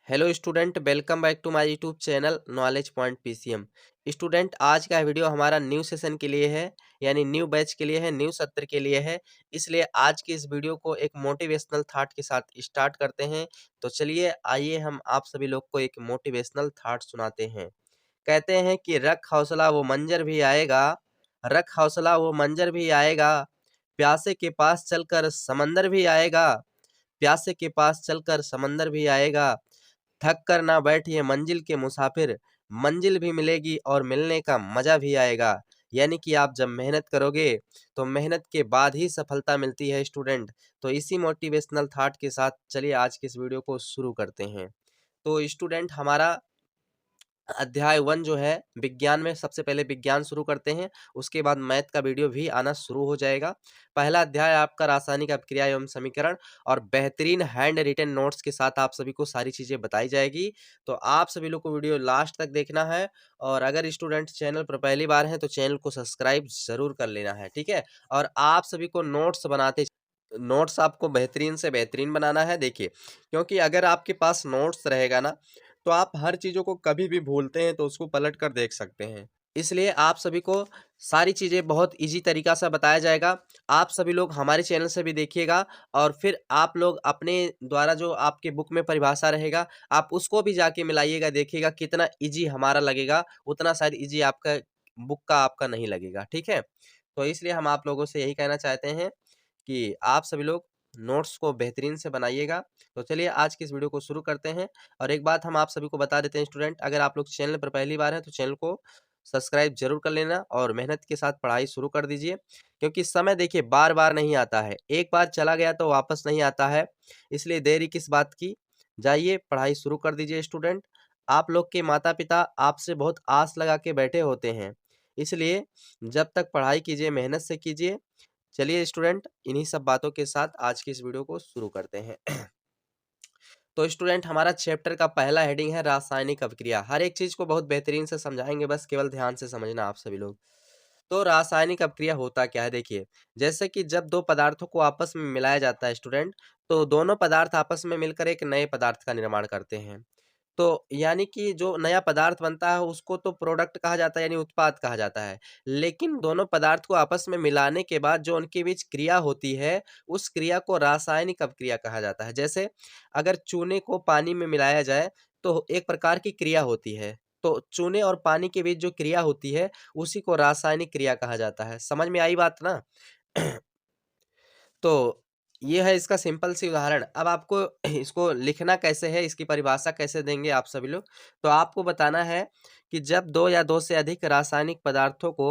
Hello student, welcome back to my YouTube channel knowledge point PCM. Student, आज का video हमारा new session के लिए है, यानी न्यू बैच के लिए है, न्यू सत्र के लिए है। इसलिए आज की इस वीडियो को एक मोटिवेशनल थॉट के साथ स्टार्ट करते हैं। तो चलिए आइए हम आप सभी लोग को एक मोटिवेशनल थॉट सुनाते हैं। कहते हैं कि रख हौसला वो मंजर भी आएगा, रख हौसला वो मंजर भी आएगा, प्यासे के पास चलकर समंदर भी आएगा, प्यासे के पास चलकर समंदर भी आएगा। थक कर ना बैठिए मंजिल के मुसाफिर, मंजिल भी मिलेगी और मिलने का मजा भी आएगा। यानी कि आप जब मेहनत करोगे तो मेहनत के बाद ही सफलता मिलती है स्टूडेंट। तो इसी मोटिवेशनल थॉट के साथ चलिए आज की इस वीडियो को शुरू करते हैं। तो स्टूडेंट, हमारा अध्याय 1 जो है विज्ञान में, सबसे पहले विज्ञान शुरू करते हैं, उसके बाद मैथ का वीडियो भी आना शुरू हो जाएगा। पहला अध्याय आपका रासायनिक अभिक्रिया एवं समीकरण, और बेहतरीन हैंड रिटन नोट्स के साथ आप सभी को सारी चीज़ें बताई जाएगी। तो आप सभी लोग को वीडियो लास्ट तक देखना है, और अगर स्टूडेंट चैनल पर पहली बार हैं तो चैनल को सब्सक्राइब ज़रूर कर लेना है, ठीक है? और आप सभी को नोट्स आपको बेहतरीन से बेहतरीन बनाना है। देखिए, क्योंकि अगर आपके पास नोट्स रहेगा ना, तो आप हर चीज़ों को कभी भी भूलते हैं तो उसको पलट कर देख सकते हैं। इसलिए आप सभी को सारी चीज़ें बहुत ईज़ी तरीक़ा से बताया जाएगा। आप सभी लोग हमारे चैनल से भी देखिएगा, और फिर आप लोग अपने द्वारा जो आपके बुक में परिभाषा रहेगा, आप उसको भी जाके मिलाइएगा, देखिएगा कितना ईज़ी हमारा लगेगा, उतना शायद ईज़ी आपका बुक का आपका नहीं लगेगा, ठीक है? तो इसलिए हम आप लोगों से यही कहना चाहते हैं कि आप सभी लोग नोट्स को बेहतरीन से बनाइएगा। तो चलिए आज की इस वीडियो को शुरू करते हैं। और एक बात हम आप सभी को बता देते हैं स्टूडेंट, अगर आप लोग चैनल पर पहली बार हैं तो चैनल को सब्सक्राइब जरूर कर लेना और मेहनत के साथ पढ़ाई शुरू कर दीजिए। क्योंकि समय देखिए बार बार नहीं आता है, एक बार चला गया तो वापस नहीं आता है। इसलिए देरी किस बात की, जाइए पढ़ाई शुरू कर दीजिए स्टूडेंट। आप लोग के माता पिता आपसे बहुत आस लगा के बैठे होते हैं, इसलिए जब तक पढ़ाई कीजिए, मेहनत से कीजिए। चलिए स्टूडेंट, इन्हीं सब बातों के साथ आज की इस वीडियो को शुरू करते हैं। तो स्टूडेंट, हमारा चैप्टर का पहला हेडिंग है रासायनिक अभिक्रिया। हर एक चीज को बहुत बेहतरीन से समझाएंगे, बस केवल ध्यान से समझना आप सभी लोग। तो रासायनिक अभिक्रिया होता क्या है, देखिए। जैसे कि जब दो पदार्थों को आपस में मिलाया जाता है स्टूडेंट, तो दोनों पदार्थ आपस में मिलकर एक नए पदार्थ का निर्माण करते हैं। तो यानी कि जो नया पदार्थ बनता है उसको तो प्रोडक्ट कहा जाता है, यानी उत्पाद कहा जाता है। लेकिन दोनों पदार्थ को आपस में मिलाने के बाद जो उनके बीच क्रिया होती है, उस क्रिया को रासायनिक अभिक्रिया कहा जाता है। जैसे अगर चूने को पानी में मिलाया जाए तो एक प्रकार की क्रिया होती है। तो चूने और पानी के बीच जो क्रिया होती है उसी को रासायनिक क्रिया कहा जाता है। समझ में आई बात ना? तो ये है इसका सिंपल सी उदाहरण। अब आपको इसको लिखना कैसे है, इसकी परिभाषा कैसे देंगे आप सभी लोग? तो आपको बताना है कि जब 2 या 2 से अधिक रासायनिक पदार्थों को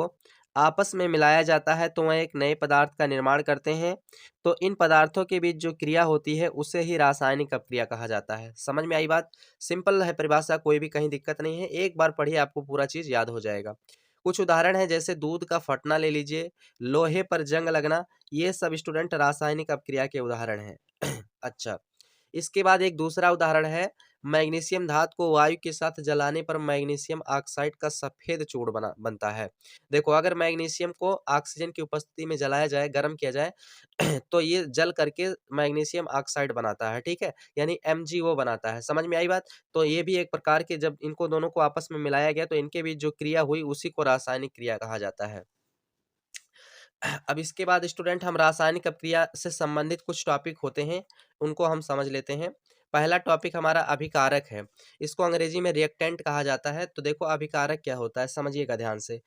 आपस में मिलाया जाता है तो वह एक नए पदार्थ का निर्माण करते हैं। तो इन पदार्थों के बीच जो क्रिया होती है उसे ही रासायनिक अपक्रिया कहा जाता है। समझ में आई बात? सिंपल है परिभाषा, कोई भी कहीं दिक्कत नहीं है। एक बार पढ़िए, आपको पूरा चीज़ याद हो जाएगा। कुछ उदाहरण है, जैसे दूध का फटना ले लीजिए, लोहे पर जंग लगना, ये सब स्टूडेंट रासायनिक अपक्रिया के उदाहरण हैं। अच्छा, इसके बाद एक दूसरा उदाहरण है, मैग्नीशियम धातु को वायु के साथ जलाने पर मैग्नीशियम ऑक्साइड का सफेद चूर्ण बनता है। देखो, अगर मैग्नीशियम को ऑक्सीजन की उपस्थिति में जलाया जाए, गर्म किया जाए, तो ये जल करके मैग्नीशियम ऑक्साइड बनाता है, ठीक है? यानी MgO बनाता है। समझ में आई बात? तो ये भी एक प्रकार के, जब इनको दोनों को आपस में मिलाया गया तो इनके बीच जो क्रिया हुई उसी को रासायनिक क्रिया कहा जाता है। अब इसके बाद स्टूडेंट, हम रासायनिक अपक्रिया से संबंधित कुछ टॉपिक होते हैं, उनको हम समझ लेते हैं। पहला टॉपिक हमारा अभिकारक है। इसको अंग्रेजी में रिएक्टेंट कहा जाता है। तो देखो अभिकारक क्या होता है, समझिएगा ध्यान से।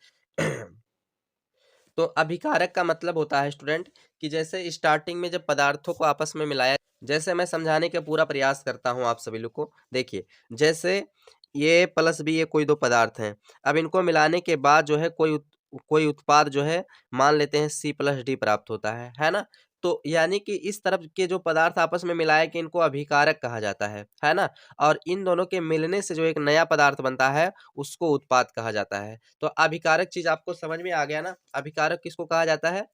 तो अभिकारक का मतलब होता है स्टूडेंट कि जैसे स्टार्टिंग में जब पदार्थों को आपस में मिलाया, जैसे मैं समझाने का पूरा प्रयास करता हूँ आप सभी लोग को। देखिए, जैसे ये प्लस बी, ये कोई दो पदार्थ हैं। अब इनको मिलाने के बाद जो है कोई उत्पाद जो है, मान लेते हैं C+D प्राप्त होता है ना? तो यानी कि इस तरफ के जो पदार्थ आपस में मिलाए के इनको अभिकारक कहा जाता है ना? और इन दोनों के मिलने से जो एक नया पदार्थ बनता है उसको उत्पाद कहा जाता है। तो अभिकारक चीज आपको समझ में आ गया ना? अभिकारक किसको कहा जाता है?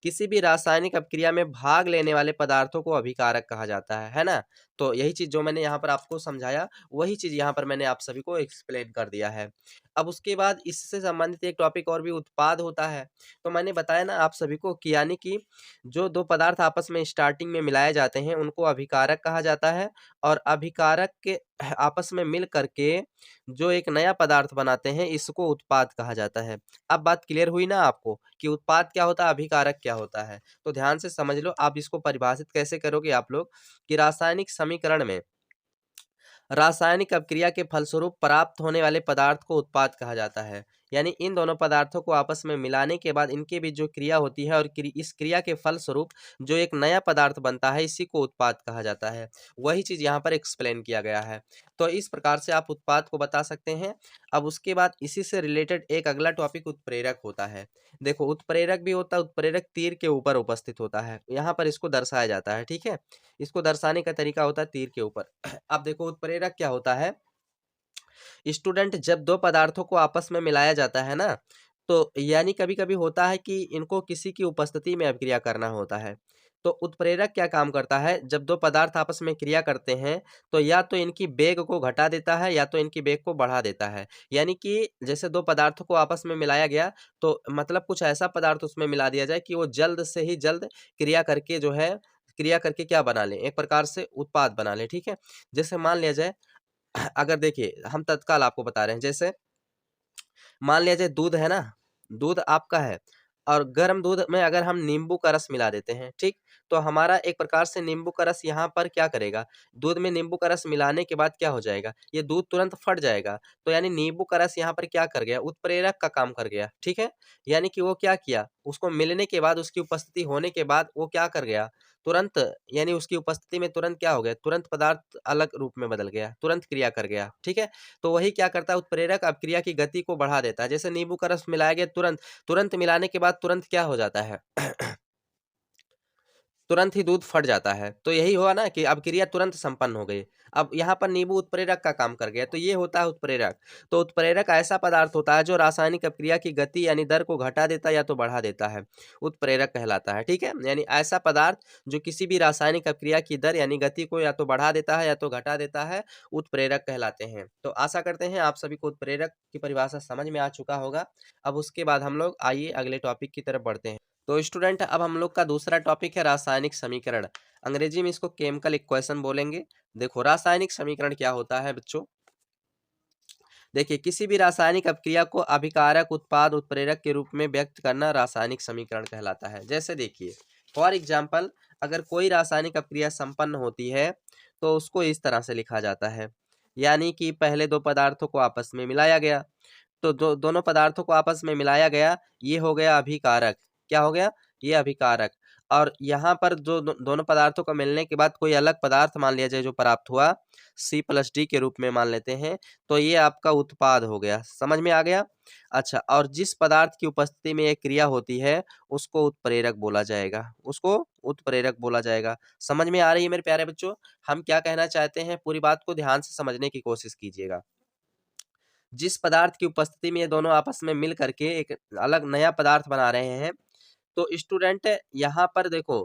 किसी भी रासायनिक अपक्रिया में भाग लेने वाले पदार्थों को अभिकारक कहा जाता है ना? तो यही चीज जो मैंने यहाँ पर आपको समझाया, वही चीज यहाँ पर मैंने आप सभी को एक्सप्लेन कर दिया है। अब उसके बाद इससे संबंधित एक टॉपिक और भी उत्पाद होता है। तो मैंने बताया ना आप सभी को कि यानी कि जो दो पदार्थ आपस में स्टार्टिंग में मिलाए जाते हैं उनको अभिकारक कहा जाता है, और अभिकारक के आपस में मिल करके जो एक नया पदार्थ बनाते हैं, इसको उत्पाद कहा जाता है। अब बात क्लियर हुई ना आपको कि उत्पाद क्या होता है, अभिकारक क्या होता है? तो ध्यान से समझ लो, आप इसको परिभाषित कैसे करोगे आप लोग कि रासायनिक समीकरण में रासायनिक अपक्रिया के फलस्वरूप प्राप्त होने वाले पदार्थ को उत्पाद कहा जाता है। यानी इन दोनों पदार्थों को आपस में मिलाने के बाद इनके बीच जो क्रिया होती है और इस क्रिया के फलस्वरूप जो एक नया पदार्थ बनता है, इसी को उत्पाद कहा जाता है। वही चीज यहाँ पर एक्सप्लेन किया गया है। तो इस प्रकार से आप उत्पाद को बता सकते हैं। अब उसके बाद इसी से रिलेटेड एक अगला टॉपिक उत्प्रेरक होता है। देखो, उत्प्रेरक भी होता है, उत्प्रेरक तीर के ऊपर उपस्थित होता है, यहाँ पर इसको दर्शाया जाता है। ठीक है, इसको दर्शाने का तरीका होता है तीर के ऊपर। अब देखो, उत्प्रेरक क्या होता है स्टूडेंट, जब दो पदार्थों को आपस में मिलाया जाता है ना, तो यानी कभी कभी होता है कि इनको किसी की उपस्थिति में अभिक्रिया करना होता है। तो उत्प्रेरक क्या काम करता है, जब दो पदार्थ आपस में क्रिया करते हैं तो या तो इनकी वेग को घटा देता है या तो इनकी वेग को बढ़ा देता है। यानी कि जैसे दो पदार्थों को आपस में मिलाया गया, तो मतलब कुछ ऐसा पदार्थ उसमें मिला दिया जाए कि वो जल्द से ही जल्द क्रिया करके जो है, क्रिया करके क्या बना ले, एक प्रकार से उत्पाद बना ले। ठीक है, जैसे मान लिया जाए, अगर देखिए हम तत्काल आपको बता रहे हैं, जैसे मान लिया जाए दूध है ना, दूध आपका है और गर्म दूध में अगर हम नींबू का रस मिला देते हैं, ठीक, तो हमारा एक प्रकार से नींबू का रस यहाँ पर क्या करेगा, दूध में नींबू का रस मिलाने के बाद क्या हो जाएगा, ये दूध तुरंत फट जाएगा। तो यानी नींबू का रस यहाँ पर क्या कर गया, उत्प्रेरक का काम कर गया। ठीक है, यानी कि वो क्या किया, उसको मिलने के बाद, उसकी उपस्थिति होने के बाद वो क्या कर गया, तुरंत, यानी उसकी उपस्थिति में तुरंत क्या हो गया, तुरंत पदार्थ अलग रूप में बदल गया, तुरंत क्रिया कर गया। ठीक है, तो वही क्या करता है, उत्प्रेरक अपक्रिया की गति को बढ़ा देता है। जैसे नींबू का रस मिलाया गया, तुरंत तुरंत मिलाने के बाद तुरंत क्या हो जाता है तुरंत ही दूध फट जाता है। तो यही हुआ ना कि अब क्रिया तुरंत संपन्न हो गई। अब यहाँ पर नींबू उत्प्रेरक का काम कर गया, तो ये होता है उत्प्रेरक। तो उत्प्रेरक ऐसा पदार्थ होता है जो रासायनिक अपक्रिया की गति यानी दर को घटा देता है या तो बढ़ा देता है, उत्प्रेरक कहलाता है। ठीक है, यानी ऐसा पदार्थ जो किसी भी रासायनिक अपक्रिया की दर यानी गति को या तो बढ़ा देता है या तो घटा देता है, उत्प्रेरक कहलाते हैं। तो आशा करते हैं आप सभी को उत्प्रेरक की परिभाषा समझ में आ चुका होगा। अब उसके बाद हम लोग आइए अगले टॉपिक की तरफ बढ़ते हैं। तो स्टूडेंट, अब हम लोग का दूसरा टॉपिक है रासायनिक समीकरण। अंग्रेजी में इसको केमिकल इक्वेशन बोलेंगे। देखो, रासायनिक समीकरण क्या होता है बच्चों, देखिए, किसी भी रासायनिक अपक्रिया को अभिकारक, उत्पाद, उत्प्रेरक के रूप में व्यक्त करना रासायनिक समीकरण कहलाता है। जैसे देखिए, फॉर एग्जाम्पल, अगर कोई रासायनिक अपक्रिया संपन्न होती है तो उसको इस तरह से लिखा जाता है, यानी कि पहले दो पदार्थों को आपस में मिलाया गया, तो दोनों पदार्थों को आपस में मिलाया गया, ये हो गया अभिकारक। क्या हो गया, ये अभिकारक। और यहाँ पर जो दोनों पदार्थों को मिलने के बाद कोई अलग पदार्थ मान लिया जाए जो प्राप्त हुआ, C+D के रूप में मान लेते हैं, तो ये आपका उत्पाद हो गया। समझ में आ गया? अच्छा, और जिस पदार्थ की उपस्थिति में ये क्रिया होती है उसको उत्प्रेरक बोला जाएगा, उसको उत्प्रेरक बोला जाएगा। समझ में आ रही है मेरे प्यारे बच्चों? हम क्या कहना चाहते हैं, पूरी बात को ध्यान से समझने की कोशिश कीजिएगा। जिस पदार्थ की उपस्थिति में ये दोनों आपस में मिल करके एक अलग नया पदार्थ बना रहे हैं, तो स्टूडेंट यहाँ पर देखो,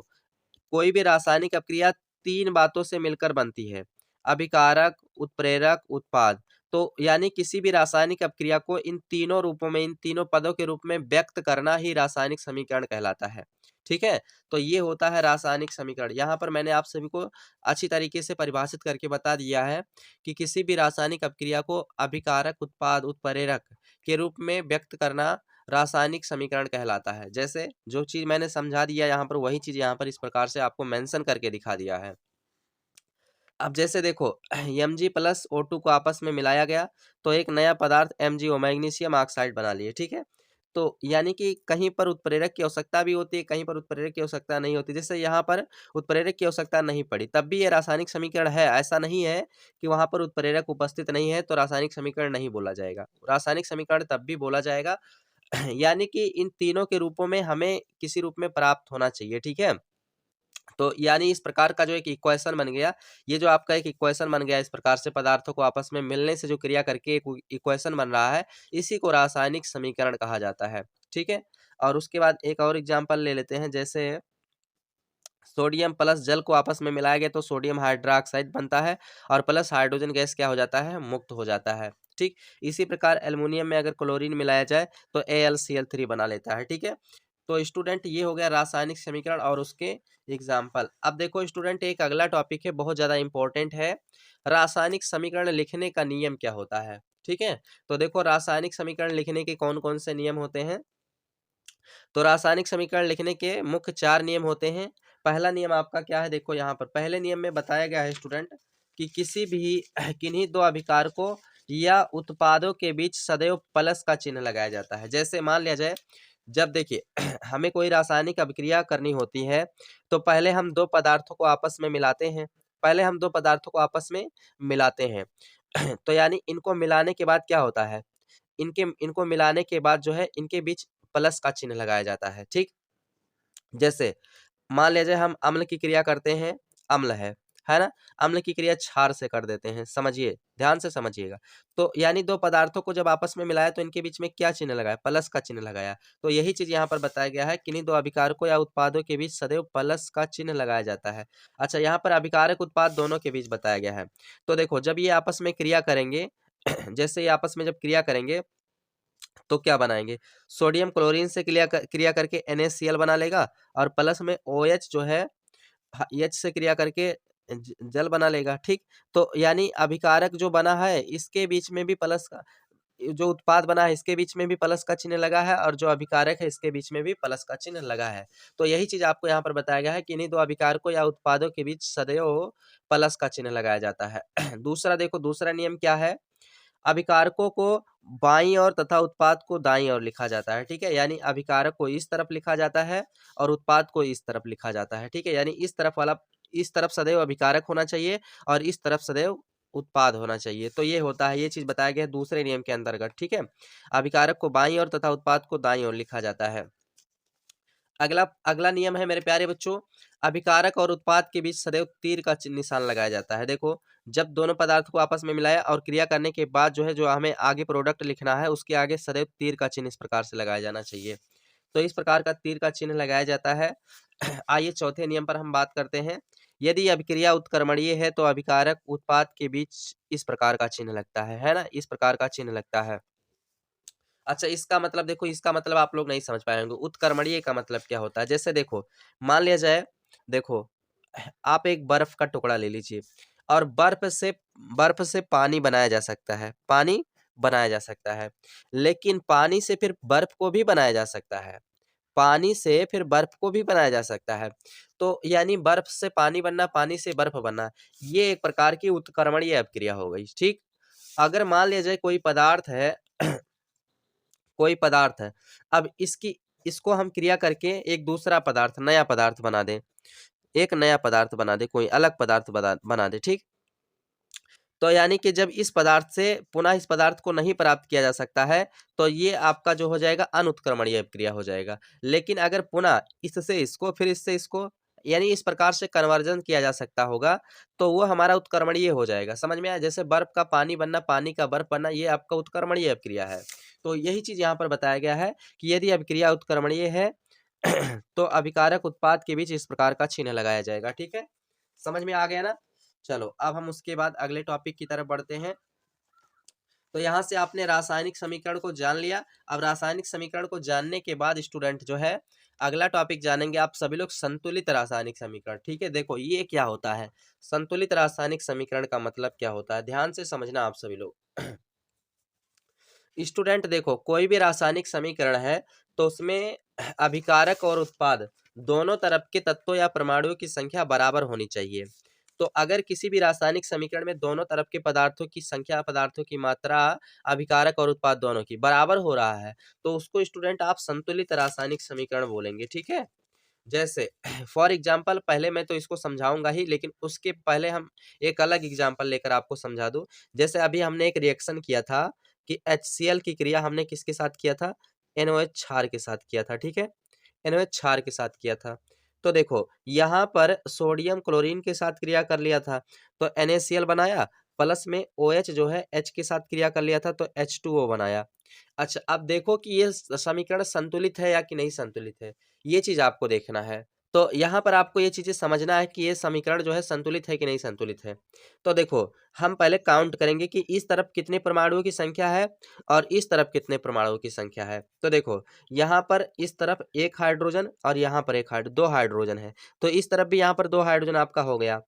कोई भी रासायनिक अपक्रिया तीन बातों से मिलकर बनती है, अभिकारक, उत्प्रेरक, उत्पाद। तो यानी किसी भी रासायनिक अपक्रिया को इन तीनों रूपों में, इन तीनों पदों के रूप में व्यक्त करना ही रासायनिक समीकरण कहलाता है। ठीक है, तो ये होता है रासायनिक समीकरण। यहाँ पर मैंने आप सभी को अच्छी तरीके से परिभाषित करके बता दिया है कि किसी भी रासायनिक अपक्रिया को अभिकारक, उत्पाद, उत्प्रेरक के रूप में व्यक्त करना रासायनिक समीकरण कहलाता है। जैसे जो चीज मैंने समझा दिया यहाँ पर, वही चीज यहाँ पर इस प्रकार से आपको मेंशन करके दिखा दिया है। अब जैसे देखो, Mg+O2 को आपस में मिलाया गया तो एक नया पदार्थ MgO, मैग्नीशियम ऑक्साइड बना लिए। ठीक है, तो यानी कि कहीं पर उत्प्रेरक की आवश्यकता भी होती है, कहीं पर उत्प्रेरक की आवश्यकता नहीं होती। जैसे यहाँ पर उत्प्रेरक की आवश्यकता नहीं पड़ी, तब भी ये रासायनिक समीकरण है। ऐसा नहीं है कि वहां पर उत्प्रेरक उपस्थित नहीं है तो रासायनिक समीकरण नहीं बोला जाएगा, रासायनिक समीकरण तब भी बोला जाएगा। यानी कि इन तीनों के रूपों में हमें किसी रूप में प्राप्त होना चाहिए। ठीक है, तो यानी इस प्रकार का जो एक इक्वेशन बन गया, ये जो आपका एक इक्वेशन बन गया, इस प्रकार से पदार्थों को आपस में मिलने से जो क्रिया करके एक इक्वेशन बन रहा है, इसी को रासायनिक समीकरण कहा जाता है। ठीक है, और उसके बाद एक और एग्जांपल ले लेते हैं। जैसे सोडियम प्लस जल को आपस में मिलाया गया तो सोडियम हाइड्रोक्साइड बनता है और प्लस हाइड्रोजन गैस क्या हो जाता है, मुक्त हो जाता है। ठीक, इसी प्रकार एल्युमिनियम में अगर क्लोरीन मिलाया जाए तो AlCl3 बना लेता है। ठीक है, तो स्टूडेंट ये हो गया रासायनिक समीकरण और उसके एग्जाम्पल। अब देखो स्टूडेंट एक अगला टॉपिक है, बहुत ज़्यादा इंपॉर्टेंट है, रासायनिक समीकरण लिखने का नियम क्या होता है। ठीक है, तो देखो रासायनिक समीकरण लिखने के कौन कौन से नियम होते हैं। तो रासायनिक समीकरण लिखने के मुख्य 4 नियम होते हैं। पहला नियम आपका क्या है, देखो यहाँ पर पहले नियम में बताया गया है स्टूडेंट कि किसी भी किन्हीं दो अभिकारकों या उत्पादों के बीच सदैव प्लस का चिन्ह लगाया जाता है। जैसे मान लिया जाए, जब देखिए हमें कोई रासायनिक अभिक्रिया करनी होती है तो पहले हम दो पदार्थों को आपस में मिलाते हैं। पहले हम दो पदार्थों को आपस में मिलाते हैं तो यानी इनको मिलाने के बाद क्या होता है, इनको मिलाने के बाद जो है इनके बीच प्लस का चिन्ह लगाया जाता है। ठीक, जैसे मान लीजिए हम अम्ल की क्रिया करते हैं, अम्ल है ना, अम्ल की क्रिया क्षार से कर देते हैं। समझिए, ध्यान से समझिएगा। तो यानी दो पदार्थों को जब आपस में मिलाया तो इनके बीच में क्या चिन्ह लगाया, प्लस का चिन्ह लगाया। तो यही चीज यहाँ पर बताया गया है, किन्हीं दो अभिकारकों या उत्पादों के बीच सदैव प्लस का चिन्ह लगाया जाता है। अच्छा, यहाँ पर अभिकारक उत्पाद दोनों के बीच बताया गया है। तो देखो जब ये आपस में क्रिया करेंगे जैसे ये आपस में जब क्रिया करेंगे तो क्या बनाएंगे, सोडियम क्लोरीन से क्रिया करके NaCl बना लेगा और प्लस में OH जो है H से क्रिया करके जल बना लेगा। ठीक, तो यानी अभिकारक जो बना है इसके बीच में भी प्लस का, जो उत्पाद बना है इसके बीच में भी प्लस का चिन्ह लगा है और जो अभिकारक है इसके बीच में भी प्लस का चिन्ह लगा है। तो यही चीज आपको यहाँ पर बताया गया है कि इन्हीं दो अभिकारकों या उत्पादों के बीच सदैव प्लस का चिन्ह लगाया जाता है। दूसरा देखो, दूसरा नियम क्या है, अभिकारकों को बाईं ओर तथा उत्पाद को दाईं ओर लिखा जाता है। ठीक है, यानी अभिकारक को इस तरफ लिखा जाता है और उत्पाद को इस तरफ लिखा जाता है। ठीक है, यानी इस तरफ वाला, इस तरफ सदैव अभिकारक होना चाहिए और इस तरफ सदैव उत्पाद होना चाहिए। तो ये होता है, ये चीज बताया गया है दूसरे नियम के अंतर्गत। ठीक है, अभिकारक को बाईं ओर तथा उत्पाद को दाईं ओर लिखा जाता है। अगला अगला नियम है मेरे प्यारे बच्चों, अभिकारक और उत्पाद के बीच सदैव तीर का निशान लगाया जाता है। देखो जब दोनों पदार्थ को आपस में मिलाया और क्रिया करने के बाद जो है, जो हमें आगे प्रोडक्ट लिखना है उसके आगे सदैव तीर का चिन्ह इस प्रकार से लगाया जाना चाहिए। तो इस प्रकार का तीर का चिन्ह लगाया जाता है। आइए चौथे नियम पर हम बात करते हैं। यदि अभिक्रिया उत्क्रमणीय है तो अभिकारक उत्पाद के बीच इस प्रकार का चिन्ह लगता है ना, इस प्रकार का चिन्ह लगता है। अच्छा, इसका मतलब देखो, इसका मतलब आप लोग नहीं समझ पाए होंगे, उत्क्रमणीय का मतलब क्या होता है। जैसे देखो मान लिया जाए, देखो आप एक बर्फ का टुकड़ा ले लीजिए और बर्फ से पानी बनाया जा सकता है, पानी बनाया जा सकता है, लेकिन पानी से फिर बर्फ को भी बनाया जा सकता है, पानी से फिर बर्फ को भी बनाया जा सकता है। तो यानी बर्फ से पानी बनना, पानी से बर्फ बनना, ये एक प्रकार की उत्क्रमणीय अभिक्रिया हो गई। ठीक, अगर मान लिया जाए कोई पदार्थ है कोई पदार्थ है, अब इसको हम क्रिया करके एक दूसरा पदार्थ, नया पदार्थ बना दें, एक नया पदार्थ बना दे, कोई अलग पदार्थ बना दे। ठीक, तो यानी कि जब इस पदार्थ से पुनः इस पदार्थ को नहीं प्राप्त किया जा सकता है तो ये आपका जो हो जाएगा अनुत्क्रमणीय अभिक्रिया हो जाएगा। लेकिन अगर पुनः इससे इसको फिर इससे इसको, यानी इस प्रकार से कन्वर्जन किया जा सकता होगा तो वो हमारा उत्क्रमणीय हो जाएगा। समझ में आया, जैसे बर्फ का पानी बनना, पानी का बर्फ बनना, ये आपका उत्क्रमणीय अभिक्रिया है। तो यही चीज यहाँ पर बताया गया है कि यदि अभिक्रिया उत्क्रमणीय है तो अभिकारक उत्पाद के बीच इस प्रकार का चिन्ह लगाया जाएगा। ठीक है, समझ में आ गया ना। चलो अब हम उसके बाद अगले टॉपिक की तरफ बढ़ते हैं। तो यहाँ से आपने रासायनिक समीकरण को जान लिया। अब रासायनिक समीकरण को जानने के बाद स्टूडेंट जो है अगला टॉपिक जानेंगे आप सभी लोग, संतुलित रासायनिक समीकरण। ठीक है, देखो ये क्या होता है, संतुलित रासायनिक समीकरण का मतलब क्या होता है, ध्यान से समझना आप सभी लोग। स्टूडेंट देखो कोई भी रासायनिक समीकरण है तो उसमें अभिकारक और उत्पाद दोनों तरफ के तत्वों या परमाणुओं की संख्या बराबर होनी चाहिए। तो अगर किसी भी रासायनिक समीकरण में दोनों तरफ के पदार्थों की संख्या, पदार्थों की मात्रा, अभिकारक और उत्पाद दोनों की बराबर हो रहा है तो उसको स्टूडेंट आप संतुलित रासायनिक समीकरण बोलेंगे। ठीक है, जैसे फॉर एग्जाम्पल, पहले मैं तो इसको समझाऊंगा ही, लेकिन उसके पहले हम एक अलग एग्जाम्पल लेकर आपको समझा दूं। जैसे अभी हमने एक रिएक्शन किया था कि HCl की क्रिया हमने किसके साथ किया था, NOH क्षार के साथ किया था। ठीक है, NOH क्षार के साथ किया था। तो देखो यहाँ पर सोडियम क्लोरीन के साथ क्रिया कर लिया था तो NaCl बनाया, प्लस में OH जो है H के साथ क्रिया कर लिया था तो H2O बनाया। अच्छा, अब देखो कि ये समीकरण संतुलित है या कि नहीं संतुलित है, ये चीज आपको देखना है। तो यहाँ पर आपको ये चीज़ें समझना है कि ये समीकरण जो है संतुलित है कि नहीं संतुलित है। तो देखो, हम पहले काउंट करेंगे कि इस तरफ कितने परमाणुओं की संख्या है और इस तरफ कितने परमाणुओं की संख्या है। तो देखो, यहाँ पर इस तरफ 1 हाइड्रोजन और यहाँ पर 2 हाइड्रोजन है। तो इस तरफ भी यहाँ पर 2 हाइड्रोजन आपका हो गया।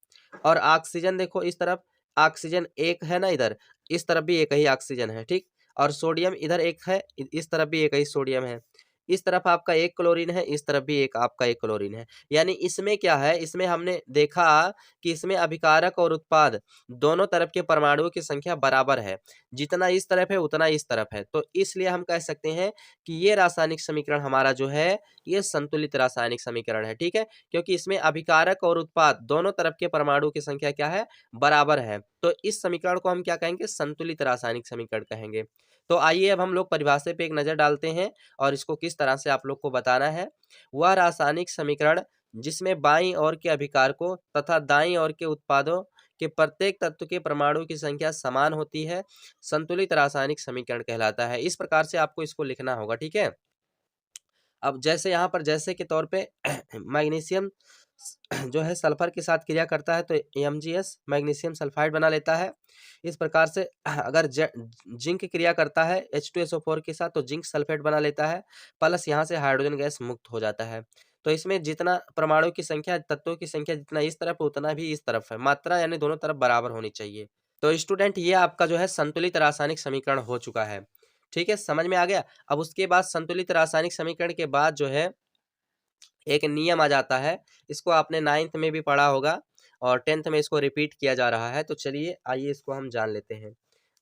और ऑक्सीजन देखो, इस तरफ ऑक्सीजन 1 है ना इधर, इस तरफ भी एक ही ऑक्सीजन है, ठीक। और सोडियम इधर 1 है, इस तरफ भी एक ही सोडियम है। इस तरफ आपका 1 क्लोरीन है, इस तरफ भी एक आपका 1 क्लोरीन है। यानी इसमें क्या है, इसमें हमने देखा कि इसमें अभिकारक और उत्पाद दोनों तरफ के परमाणुओं की संख्या बराबर है। जितना इस तरफ है उतना इस तरफ है। तो इसलिए हम कह सकते हैं कि ये रासायनिक समीकरण हमारा जो है, ये संतुलित रासायनिक समीकरण है, ठीक है। क्योंकि इसमें अभिकारक और उत्पाद दोनों तरफ के परमाणु की संख्या क्या है, बराबर है। तो इस समीकरण को हम क्या कहेंगे, संतुलित रासायनिक समीकरण कहेंगे। तो आइए अब हम लोग परिभाषा पे एक नजर डालते हैं और इसको किस तरह से आप लोग को बताना है। वह रासायनिक समीकरण जिसमें बाईं ओर के अभिकारकों तथा दाईं ओर के उत्पादों के प्रत्येक तत्व के परमाणु की संख्या समान होती है, संतुलित रासायनिक समीकरण कहलाता है। इस प्रकार से आपको इसको लिखना होगा, ठीक है। अब जैसे यहाँ पर जैसे के तौर पे मैग्नीशियम जो है सल्फर के साथ क्रिया करता है तो MgS मैग्नीशियम सल्फाइड बना लेता है। इस प्रकार से अगर जिंक क्रिया करता है H2SO4 के साथ तो जिंक सल्फेट बना लेता है, प्लस यहाँ से हाइड्रोजन गैस मुक्त हो जाता है। तो इसमें जितना परमाणु की संख्या, तत्वों की संख्या जितना इस तरफ उतना भी इस तरफ है, मात्रा यानी दोनों तरफ बराबर होनी चाहिए। तो स्टूडेंट, ये आपका जो है संतुलित रासायनिक समीकरण हो चुका है, ठीक है, समझ में आ गया। अब उसके बाद संतुलित रासायनिक समीकरण के बाद जो है एक नियम आ जाता है। इसको आपने 9th में भी पढ़ा होगा और 10th में इसको रिपीट किया जा रहा है। तो चलिए आइए इसको हम जान लेते हैं।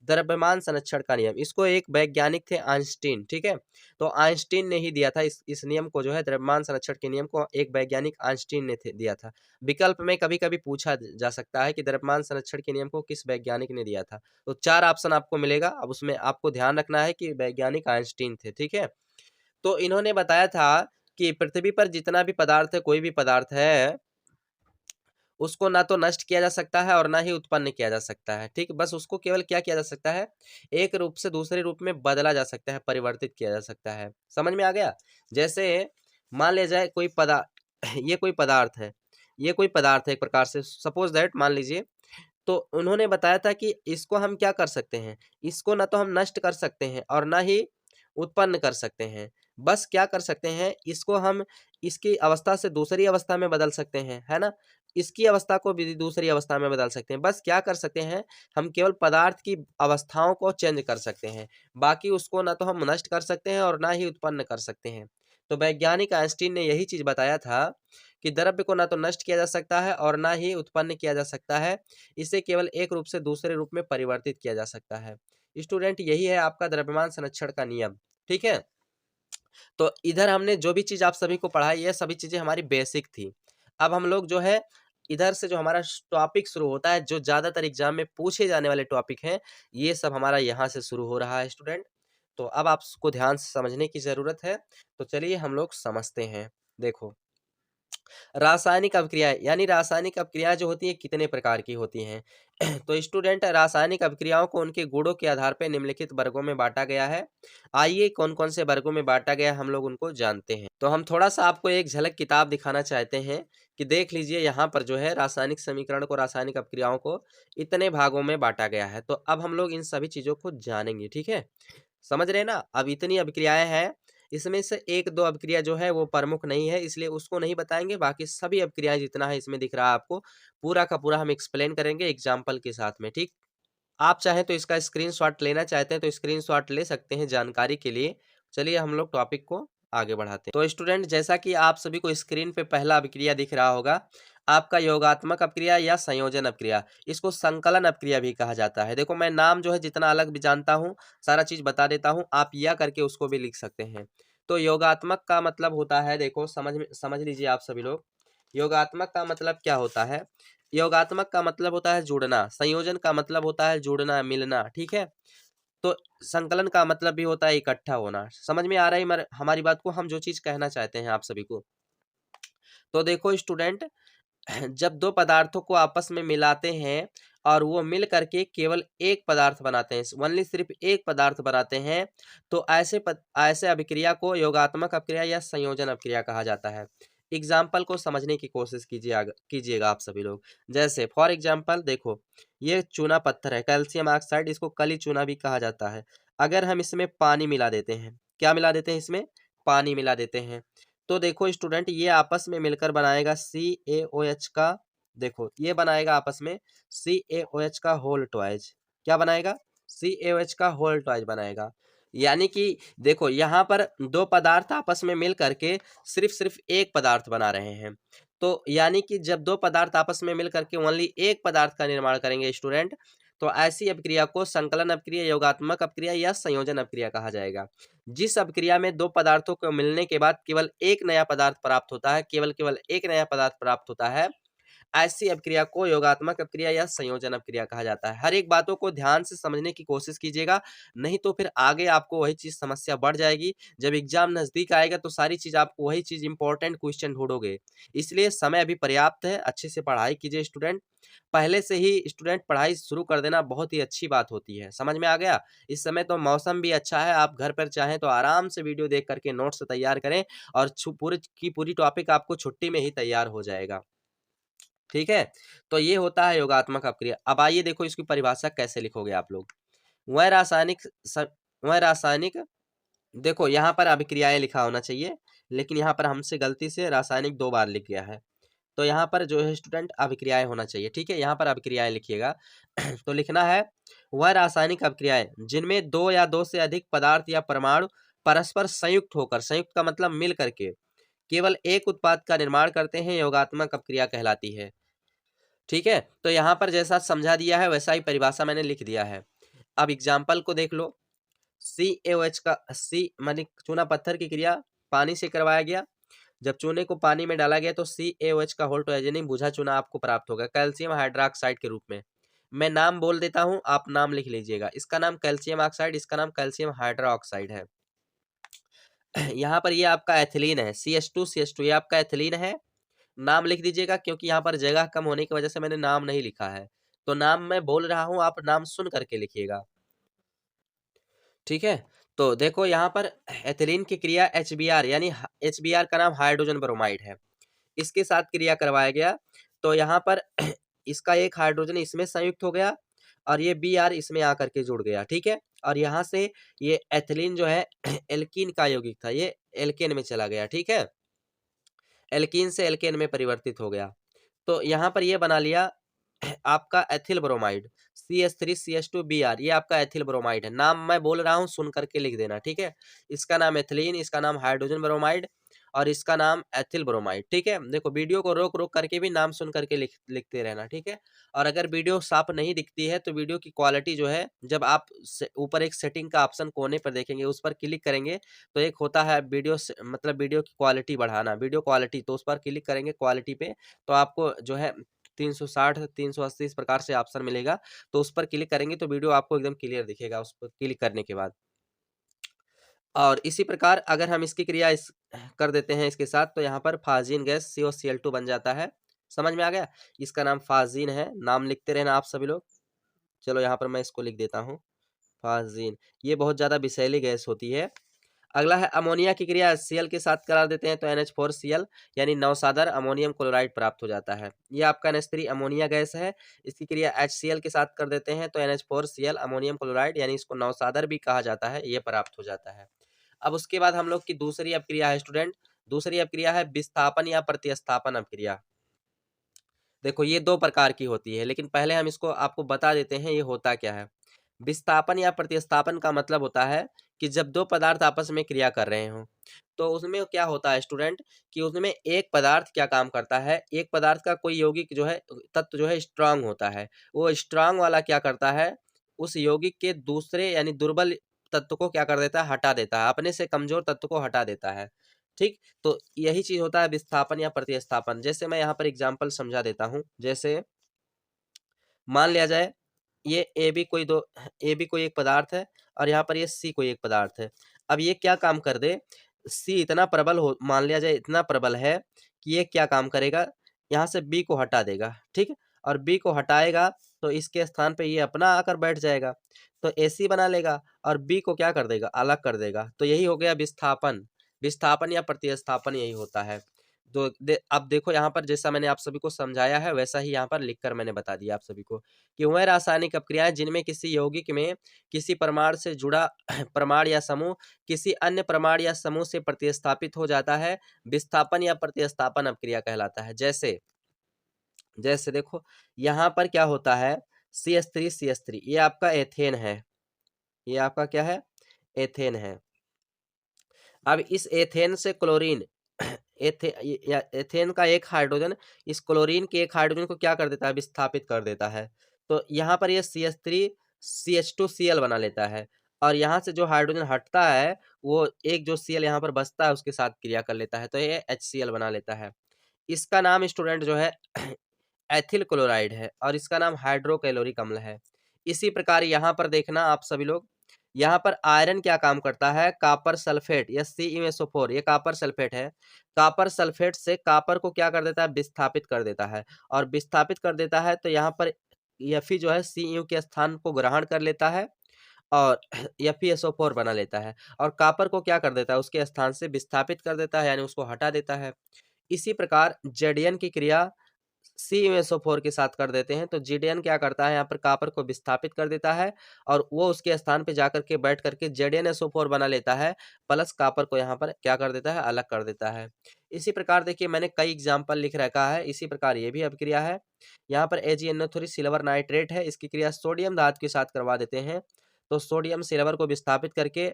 द्रव्यमान संरक्षण का नियम, इसको एक वैज्ञानिक थे आइंस्टीन, ठीक है। तो आइंस्टीन ने ही दिया था इस नियम को, जो है द्रव्यमान संरक्षण के नियम को एक वैज्ञानिक आइंस्टीन ने दिया था। विकल्प में कभी कभी पूछा जा सकता है कि द्रव्यमान संरक्षण के नियम को किस वैज्ञानिक ने दिया था। तो 4 ऑप्शन आपको मिलेगा। अब उसमें आपको ध्यान रखना है कि वैज्ञानिक आइंस्टीन थे, ठीक है। तो इन्होंने बताया था कि पृथ्वी पर जितना भी पदार्थ है, कोई भी पदार्थ है, उसको ना तो नष्ट किया जा सकता है और ना ही उत्पन्न किया जा सकता है, ठीक। बस उसको केवल क्या किया जा सकता है, एक रूप से दूसरे रूप में बदला जा सकता है, परिवर्तित किया जा सकता है। समझ में आ गया। जैसे मान लिया जाए कोई ये कोई पदार्थ है, ये कोई पदार्थ है एक प्रकार से, सपोज दैट मान लीजिए। तो उन्होंने बताया था कि इसको हम क्या कर सकते हैं, इसको ना तो हम नष्ट कर सकते हैं और ना ही उत्पन्न कर सकते हैं। बस क्या कर सकते हैं, इसको हम इसकी अवस्था से दूसरी अवस्था में बदल सकते हैं, है ना। इसकी अवस्था को भी दूसरी अवस्था में बदल सकते हैं। बस क्या कर सकते हैं, हम केवल पदार्थ की अवस्थाओं को चेंज कर सकते हैं। बाकी उसको ना तो हम नष्ट कर सकते हैं और ना ही उत्पन्न कर सकते हैं। तो वैज्ञानिक आइंस्टीन ने यही चीज बताया था कि द्रव्य को ना तो नष्ट किया जा सकता है और ना ही उत्पन्न किया जा सकता है, इसे केवल एक रूप से दूसरे रूप में परिवर्तित किया जा सकता है। स्टूडेंट, यही है आपका द्रव्यमान संरक्षण का नियम, ठीक है। तो इधर हमने जो भी चीज आप सभी को पढ़ाई, ये सभी चीजें हमारी बेसिक थी। अब हम लोग जो है इधर से जो हमारा टॉपिक शुरू होता है, जो ज्यादातर एग्जाम में पूछे जाने वाले टॉपिक हैं, ये सब हमारा यहाँ से शुरू हो रहा है स्टूडेंट। तो अब आपको ध्यान से समझने की जरूरत है। तो चलिए हम लोग समझते हैं। देखो, रासायनिक अभिक्रियाएं, यानी रासायनिक अभिक्रियाएं जो होती है कितने प्रकार की होती हैं। तो स्टूडेंट, रासायनिक अभिक्रियाओं को उनके गुणों के आधार पर निम्नलिखित वर्गों में बांटा गया है। आइए कौन कौन से वर्गों में बांटा गया है हम लोग उनको जानते हैं। तो हम थोड़ा सा आपको एक झलक किताब दिखाना चाहते हैं कि देख लीजिए, यहाँ पर जो है रासायनिक समीकरण को, रासायनिक अभिक्रियाओं को इतने भागों में बांटा गया है। तो अब हम लोग इन सभी चीजों को जानेंगे, ठीक है। समझ रहे हैं ना। अब इतनी अभिक्रियाएं हैं, इसमें से एक दो अभिक्रिया जो है वो प्रमुख नहीं है, इसलिए उसको नहीं बताएंगे। बाकी सभी अभिक्रियाएं जितना है इसमें दिख रहा है आपको, पूरा का पूरा हम एक्सप्लेन करेंगे एग्जाम्पल के साथ में, ठीक। आप चाहें तो इसका स्क्रीनशॉट लेना चाहते हैं तो स्क्रीनशॉट ले सकते हैं जानकारी के लिए। चलिए हम लोग टॉपिक को आगे बढ़ाते हैं। तो स्टूडेंट, जैसा कि आप सभी को स्क्रीन पे पहला अभिक्रिया दिख रहा होगा, आपका योगात्मक अभिक्रिया या संयोजन अभिक्रिया, इसको संकलन अभिक्रिया भी कहा जाता है। देखो, मैं नाम जो है जितना अलग भी जानता हूँ, सारा चीज बता देता हूँ, आप या करके उसको भी लिख सकते हैं। तो योगात्मक का मतलब होता है, देखो समझ लीजिए आप सभी लोग, योगात्मक का मतलब क्या होता है। योगात्मक का मतलब होता है जुड़ना, संयोजन का मतलब होता है जुड़ना, मिलना, ठीक है। तो संकलन का मतलब भी होता है इकट्ठा होना। समझ में आ रहा है हमारी बात को, हम जो चीज कहना चाहते हैं आप सभी को। तो देखो स्टूडेंट, जब दो पदार्थों को आपस में मिलाते हैं और वो मिल करके केवल एक पदार्थ बनाते हैं, ओनली सिर्फ एक पदार्थ बनाते हैं, तो ऐसे अभिक्रिया को योगात्मक अभिक्रिया या संयोजन अभिक्रिया कहा जाता है। एग्जाम्पल को समझने की कोशिश कीजिएगा आप सभी लोग। जैसे फॉर एग्जाम्पल देखो, ये चूना पत्थर है, कैल्शियम ऑक्साइड, इसको कली चूना भी कहा जाता है। अगर हम इसमें पानी मिला देते हैं, क्या मिला देते हैं इसमें? पानी मिला देते हैं, तो देखो स्टूडेंट, ये आपस में मिलकर बनाएगा CaOH का, देखो ये बनाएगा आपस में CaOH का होल ट्वाइज। क्या बनाएगा? CaOH का होल ट्वाइज बनाएगा। यानी कि देखो यहाँ पर दो पदार्थ आपस में मिल करके सिर्फ एक पदार्थ बना रहे हैं। तो यानी कि जब दो पदार्थ आपस में मिल करके ओनली एक पदार्थ का निर्माण करेंगे स्टूडेंट, तो ऐसी अपक्रिया को संकलन अपक्रिया, योगात्मक अपक्रिया या संयोजन अपक्रिया कहा जाएगा। जिस अपक्रिया में दो पदार्थों को मिलने के बाद केवल एक नया पदार्थ प्राप्त होता है, केवल एक नया पदार्थ प्राप्त होता है, ऐसी अपक्रिया को योगात्मक अपक्रिया या संयोजन अपक्रिया कहा जाता है। हर एक बातों को ध्यान से समझने की कोशिश कीजिएगा, नहीं तो फिर आगे आपको वही चीज समस्या बढ़ जाएगी। जब एग्जाम नजदीक आएगा तो सारी चीज आपको वही चीज इंपॉर्टेंट क्वेश्चन ढूंढोगे। इसलिए समय अभी पर्याप्त है, अच्छे से पढ़ाई कीजिए स्टूडेंट। पहले से ही स्टूडेंट पढ़ाई शुरू कर देना बहुत ही अच्छी बात होती है। समझ में आ गया? इस समय तो मौसम भी अच्छा है, आप घर पर चाहें तो आराम से वीडियो देख करके नोट्स तैयार करें, और पूरी की पूरी टॉपिक आपको छुट्टी में ही तैयार हो जाएगा। ठीक है, तो ये होता है योगात्मक अपक्रिया। अब आइए देखो इसकी परिभाषा कैसे लिखोगे आप लोग। वह रासायनिक वह रासायनिक, देखो यहाँ पर अभिक्रियाएं लिखा होना चाहिए, लेकिन यहाँ पर हमसे गलती से रासायनिक 2 बार लिख गया है, तो यहाँ पर जो है स्टूडेंट अभिक्रियाएं होना चाहिए। ठीक है, यहाँ पर अभिक्रियाएं लिखिएगा। तो लिखना है, वह रासायनिक अभिक्रियाएं जिनमें 2 या 2 से अधिक पदार्थ या परमाणु परस्पर संयुक्त होकर, संयुक्त का मतलब मिल करके, केवल एक उत्पाद का निर्माण करते हैं, योगात्मक अपक्रिया कहलाती है। ठीक है, तो यहाँ पर जैसा समझा दिया है वैसा ही परिभाषा मैंने लिख दिया है। अब एग्जाम्पल को देख लो। CaOH का, सी माने चूना पत्थर की क्रिया पानी से करवाया गया। जब चूने को पानी में डाला गया तो CaOH का होल ट्वाइज यानी बुझा चूना आपको प्राप्त होगा कैल्शियम हाइड्रोक्साइड के रूप में। मैं नाम बोल देता हूं, आप नाम लिख लीजिएगा। इसका नाम कैल्शियम ऑक्साइड, इसका नाम कैल्शियम हाइड्रोक्साइड है। यहाँ पर ये आपका एथिलीन है, CH2 ये आपका एथिलीन है। नाम लिख दीजिएगा, क्योंकि यहाँ पर जगह कम होने की वजह से मैंने नाम नहीं लिखा है, तो नाम मैं बोल रहा हूँ, आप नाम सुन करके लिखिएगा। ठीक है, तो देखो यहाँ पर एथिलीन की क्रिया HBr यानी HBr का नाम हाइड्रोजन ब्रोमाइड है, इसके साथ क्रिया करवाया गया। तो यहाँ पर इसका एक हाइड्रोजन इसमें संयुक्त हो गया और ये Br इसमें आकर के जुड़ गया। ठीक है, और यहाँ से ये एथिलीन जो है एल्कीन का यौगिक था, ये एल्केन में चला गया। ठीक है, एल्कीन से एल्केन में परिवर्तित हो गया। तो यहाँ पर ये बना लिया आपका एथिल ब्रोमाइड, CH3CH2Br, ये आपका एथिल ब्रोमाइड है। नाम मैं बोल रहा हूँ, सुन करके लिख देना। ठीक है, इसका नाम एथिलीन, इसका नाम हाइड्रोजन ब्रोमाइड और इसका नाम एथिल ब्रोमाइड। ठीक है, देखो वीडियो को रोक रोक करके भी नाम सुन करके लिखते रहना। ठीक है, और अगर वीडियो साफ नहीं दिखती है तो वीडियो की क्वालिटी जो है, जब आप ऊपर एक सेटिंग का ऑप्शन कोने पर देखेंगे, उस पर क्लिक करेंगे तो एक होता है वीडियो मतलब वीडियो की क्वालिटी बढ़ाना, वीडियो क्वालिटी, तो उस पर क्लिक करेंगे क्वालिटी पे, तो आपको जो है 360 380 इस प्रकार से ऑप्शन मिलेगा, तो उस पर क्लिक करेंगे तो वीडियो आपको एकदम क्लियर दिखेगा उस पर क्लिक करने के बाद। और इसी प्रकार अगर हम इसकी क्रिया कर देते हैं इसके साथ, तो यहाँ पर फाजीन गैस COCl2 बन जाता है। समझ में आ गया? इसका नाम फाजीन है, नाम लिखते रहना आप सभी लोग। चलो यहाँ पर मैं इसको लिख देता हूँ, फाजीन। ये बहुत ज्यादा विषैली गैस होती है। अगला है अमोनिया की क्रिया HCl के साथ करा देते हैं तो NH4Cl यानी नौसादर अमोनियम क्लोराइड प्राप्त हो जाता है। ये आपका NH3 अमोनिया गैस है, इसकी क्रिया HCl के साथ कर देते हैं तो NH4Cl अमोनियम क्लोराइड यानी इसको नौसादर भी कहा जाता है, ये प्राप्त हो जाता है। अब उसके बाद हम लोग की दूसरी अपक्रिया है स्टूडेंट, दूसरी अपक्रिया है विस्थापन या प्रतिस्थापन अपक्रिया। देखो ये 2 प्रकार की होती है, लेकिन पहले हम इसको आपको बता देते हैं ये होता क्या है। विस्थापन या प्रतिस्थापन का मतलब होता है कि जब 2 पदार्थ आपस में क्रिया कर रहे हों, तो उसमें क्या होता है स्टूडेंट, कि उसमें एक पदार्थ क्या काम करता है, एक पदार्थ का कोई यौगिक जो है, तत्व जो है स्ट्रांग होता है, वो स्ट्रांग वाला क्या करता है, उस यौगिक के दूसरे यानी दुर्बल तत्व को क्या कर देता है, हटा देता है, अपने से कमजोर तत्व को हटा देता है। ठीक, तो यही चीज होता है विस्थापन या प्रतिस्थापन। जैसे मैं यहाँ पर एग्जाम्पल समझा देता हूँ, जैसे मान लिया जाए ये ए बी कोई एक पदार्थ है और यहाँ पर ये सी कोई एक पदार्थ है। अब ये क्या काम कर दे, सी इतना प्रबल हो, मान लिया जाए इतना प्रबल है कि ये क्या काम करेगा, यहाँ से बी को हटा देगा। ठीक है, और बी को हटाएगा तो इसके स्थान पे ये अपना आकर बैठ जाएगा, तो AC बना लेगा और बी को क्या कर देगा, अलग कर देगा। तो यही हो गया विस्थापन, विस्थापन या प्रतिस्थापन यही होता है। अब देखो यहाँ पर जैसा मैंने आप सभी को समझाया है वैसा ही यहाँ पर लिखकर मैंने बता दिया आप सभी को कि वह रासायनिक अपक्रियाएं जिनमें किसी यौगिक में किसी परमाणु से जुड़ा परमाणु या समूह किसी अन्य परमाणु या समूह से प्रतिस्थापित हो जाता है, विस्थापन या प्रतिस्थापन अपक्रिया कहलाता है। जैसे जैसे देखो यहाँ पर क्या होता है, CH3 ये आपका एथेन है, ये आपका क्या है, एथेन है। अब इस एथेन से क्लोरीन एथेन का एक हाइड्रोजन इस क्लोरीन के एक हाइड्रोजन को क्या कर देता है, विस्थापित कर देता है। तो यहाँ पर ये CH3 CH2Cl बना लेता है और यहाँ से जो हाइड्रोजन हटता है वो एक जो Cl यहाँ पर बचता है उसके साथ क्रिया कर लेता है, तो ये HCl बना लेता है। इसका नाम स्टूडेंट जो है एथिल क्लोराइड है और इसका नाम हाइड्रोक्लोरिक अम्ल है। इसी प्रकार यहाँ पर देखना आप सभी लोग, यहाँ पर आयरन क्या काम करता है, कापर सल्फेट या CuSO4 ये कापर सल्फेट है। कापर सल्फेट से कापर को क्या कर देता है, विस्थापित कर देता है और विस्थापित कर देता है तो यहाँ पर Fe जो है Cu के स्थान को ग्रहण कर लेता है और FeSO4 बना लेता है और कापर को क्या कर देता है, उसके स्थान से विस्थापित कर देता है यानी उसको हटा देता है। इसी प्रकार Zn की क्रिया CuSO4 के साथ कर देते हैं तो Zn क्या करता है, यहाँ पर कापर को विस्थापित कर देता है और वो उसके स्थान पे जाकर के बैठ करके ZnSO4 बना लेता है, प्लस कापर को यहाँ पर क्या कर देता है, अलग कर देता है। इसी प्रकार देखिए मैंने कई एग्जाम्पल लिख रखा है, इसी प्रकार ये भी अभिक्रिया है। यहाँ पर AgNO3 सिल्वर नाइट्रेट है, इसकी क्रिया सोडियम धातु के साथ करवा देते हैं तो सोडियम सिल्वर को विस्थापित करके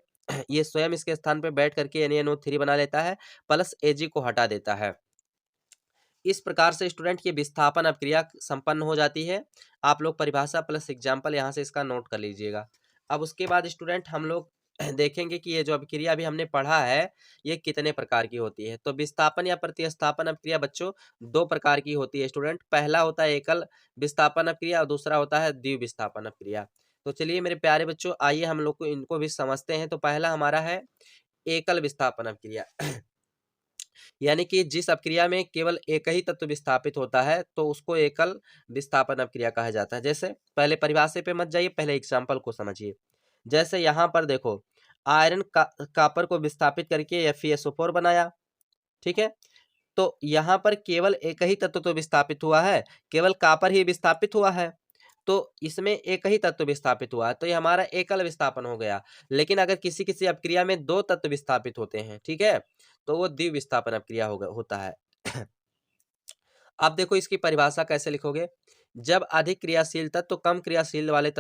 ये स्वयं इसके स्थान पे बैठ करके NaNO3 बना लेता है, प्लस Ag को हटा देता है। इस प्रकार से स्टूडेंट की विस्थापन अपक्रिया संपन्न हो जाती है। आप लोग परिभाषा प्लस एग्जाम्पल यहाँ से इसका नोट कर लीजिएगा। अब उसके बाद स्टूडेंट हम लोग देखेंगे कि ये जो अपक्रिया अभी हमने पढ़ा है ये कितने प्रकार की होती है। तो विस्थापन या प्रतिस्थापन अपक्रिया बच्चों दो प्रकार की होती है स्टूडेंट। पहला होता है एकल विस्थापन अपक्रिया और दूसरा होता है द्विविस्थापन अपक्रिया। तो चलिए मेरे प्यारे बच्चों आइए हम लोग को इनको भी समझते हैं। तो पहला हमारा है एकल विस्थापन अपक्रिया यानी कि जिस अपक्रिया में केवल एक ही तत्व विस्थापित होता है तो उसको एकल विस्थापन अपक्रिया कहा जाता है। जैसे पहले परिभाषा पे मत जाइए, पहले एग्जाम्पल को समझिए। जैसे यहाँ पर देखो आयरन कापर को विस्थापित करके FeSO4 बनाया, ठीक है। तो यहाँ पर केवल एक ही तत्व तो विस्थापित हुआ है, केवल कापर ही विस्थापित हुआ है तो इसमें एक ही तत्व विस्थापित हुआ है तो ये हमारा एकल विस्थापन हो गया। लेकिन अगर किसी किसी अपक्रिया में दो तत्व विस्थापित होते हैं, ठीक है, तो वो द्विविस्थापन अपक्रिया होता है। अब देखो इसकी परिभाषा कैसे लिखोगे, जब अधिक क्रियाशील तत्व कम क्रियाशील वाले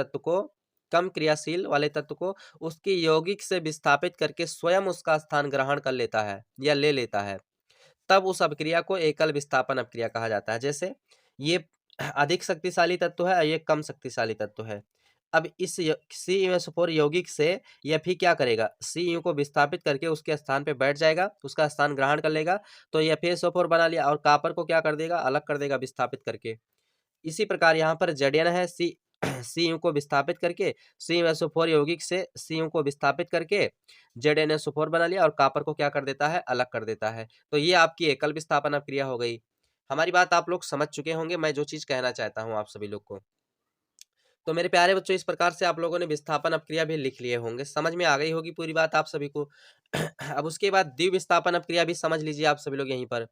तत्व को उसकी यौगिक से विस्थापित करके स्वयं उसका स्थान ग्रहण कर लेता है या ले लेता है, तब उस अपक्रिया को एकल विस्थापन अपक्रिया कहा जाता है। जैसे ये अधिक शक्तिशाली तत्व है, ये कम शक्तिशाली तत्व है। अब इस CuSO4 यौगिक से यह भी क्या करेगा, Cu को विस्थापित करके उसके स्थान पे बैठ जाएगा, उसका स्थान ग्रहण कर लेगा तो यह FeSO4 बना लिया और कापर को क्या कर देगा, अलग कर देगा विस्थापित करके। इसी प्रकार यहाँ पर Zn है, Cu को विस्थापित करके CuSO4 यौगिक से Cu को विस्थापित करके ZnSO4 बना लिया और कापर को क्या कर देता है, अलग कर देता है। तो ये आपकी एकल विस्थापन अपक्रिया हो गई। हमारी बात आप लोग समझ चुके होंगे, मैं जो चीज कहना चाहता हूँ आप सभी लोग को। तो मेरे प्यारे बच्चों इस प्रकार से आप लोगों ने विस्थापन अपक्रिया भी लिख लिए होंगे, समझ में आ गई होगी पूरी बात आप सभी को। अब उसके बाद द्विविस्थापन अपक्रिया भी समझ लीजिए आप सभी लोग यहीं पर।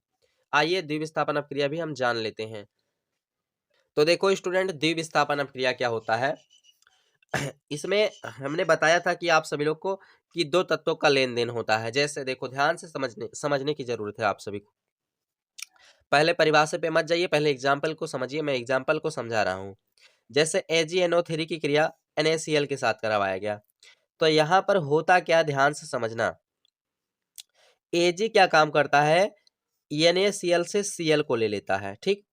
आइए द्विविस्थापन अपक्रिया भी हम जान लेते हैं। तो देखो स्टूडेंट द्विविस्थापन अपक्रिया क्या होता है। इसमें हमने बताया था कि आप सभी लोग को कि दो तत्वों का लेन देन होता है। जैसे देखो ध्यान से समझने की जरूरत है आप सभी को। पहले परिभाषा पे मत जाइए, पहले एग्जाम्पल को समझिए, मैं एग्जाम्पल को समझा रहा हूँ। जैसे AgNO3 की क्रिया NaCl के साथ करवाया गया, तो यहाँ पर होता क्या, ध्यान से समझना। Ag क्या काम करता है, NaCl से Cl को ले लेता है, ठीक।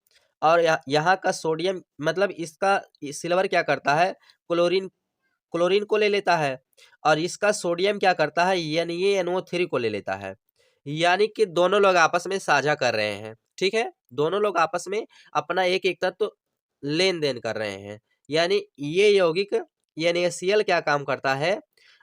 और यहाँ का सोडियम मतलब इसका सिल्वर क्या करता है, क्लोरीन को ले लेता है और इसका सोडियम क्या करता है, NaNO3 को ले लेता है। यानी कि दोनों लोग आपस में साझा कर रहे हैं, ठीक है, दोनों लोग आपस में अपना एक एक तत्व लेन देन कर रहे हैं। यानी ये यौगिक NaCl क्या काम करता है,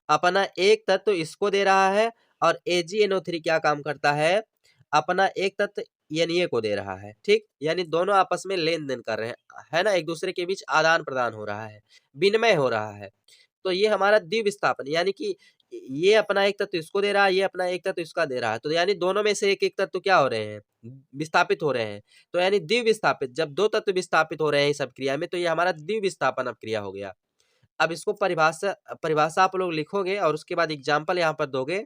अपना एक तत्व इसको दे रहा है और AgNO3 क्या काम करता है, अपना एक तत्व Na को दे रहा है, ठीक। यानी दोनों आपस में लेन देन कर रहे हैं, है ना, एक दूसरे के बीच आदान प्रदान हो रहा है, विनिमय हो रहा है। तो ये हमारा द्विविस्थापन, यानी कि ये अपना एक तत्व इसको दे रहा है, ये अपना एक तत्व इसका दे रहा है, तो यानी दोनों में से एक-एक तत्व क्या हो रहे हैं? विस्थापित हो रहे हैं। तो यानी द्विविस्थापित, जब 2 तत्व विस्थापित हो रहे हैं इस अभिक्रिया में, तो ये हमारा द्विविस्थापन अभिक्रिया हो गया। अब इसको परिभाषा परिभाषा आप लोग लिखोगे और उसके बाद एग्जाम्पल यहाँ पर दोगे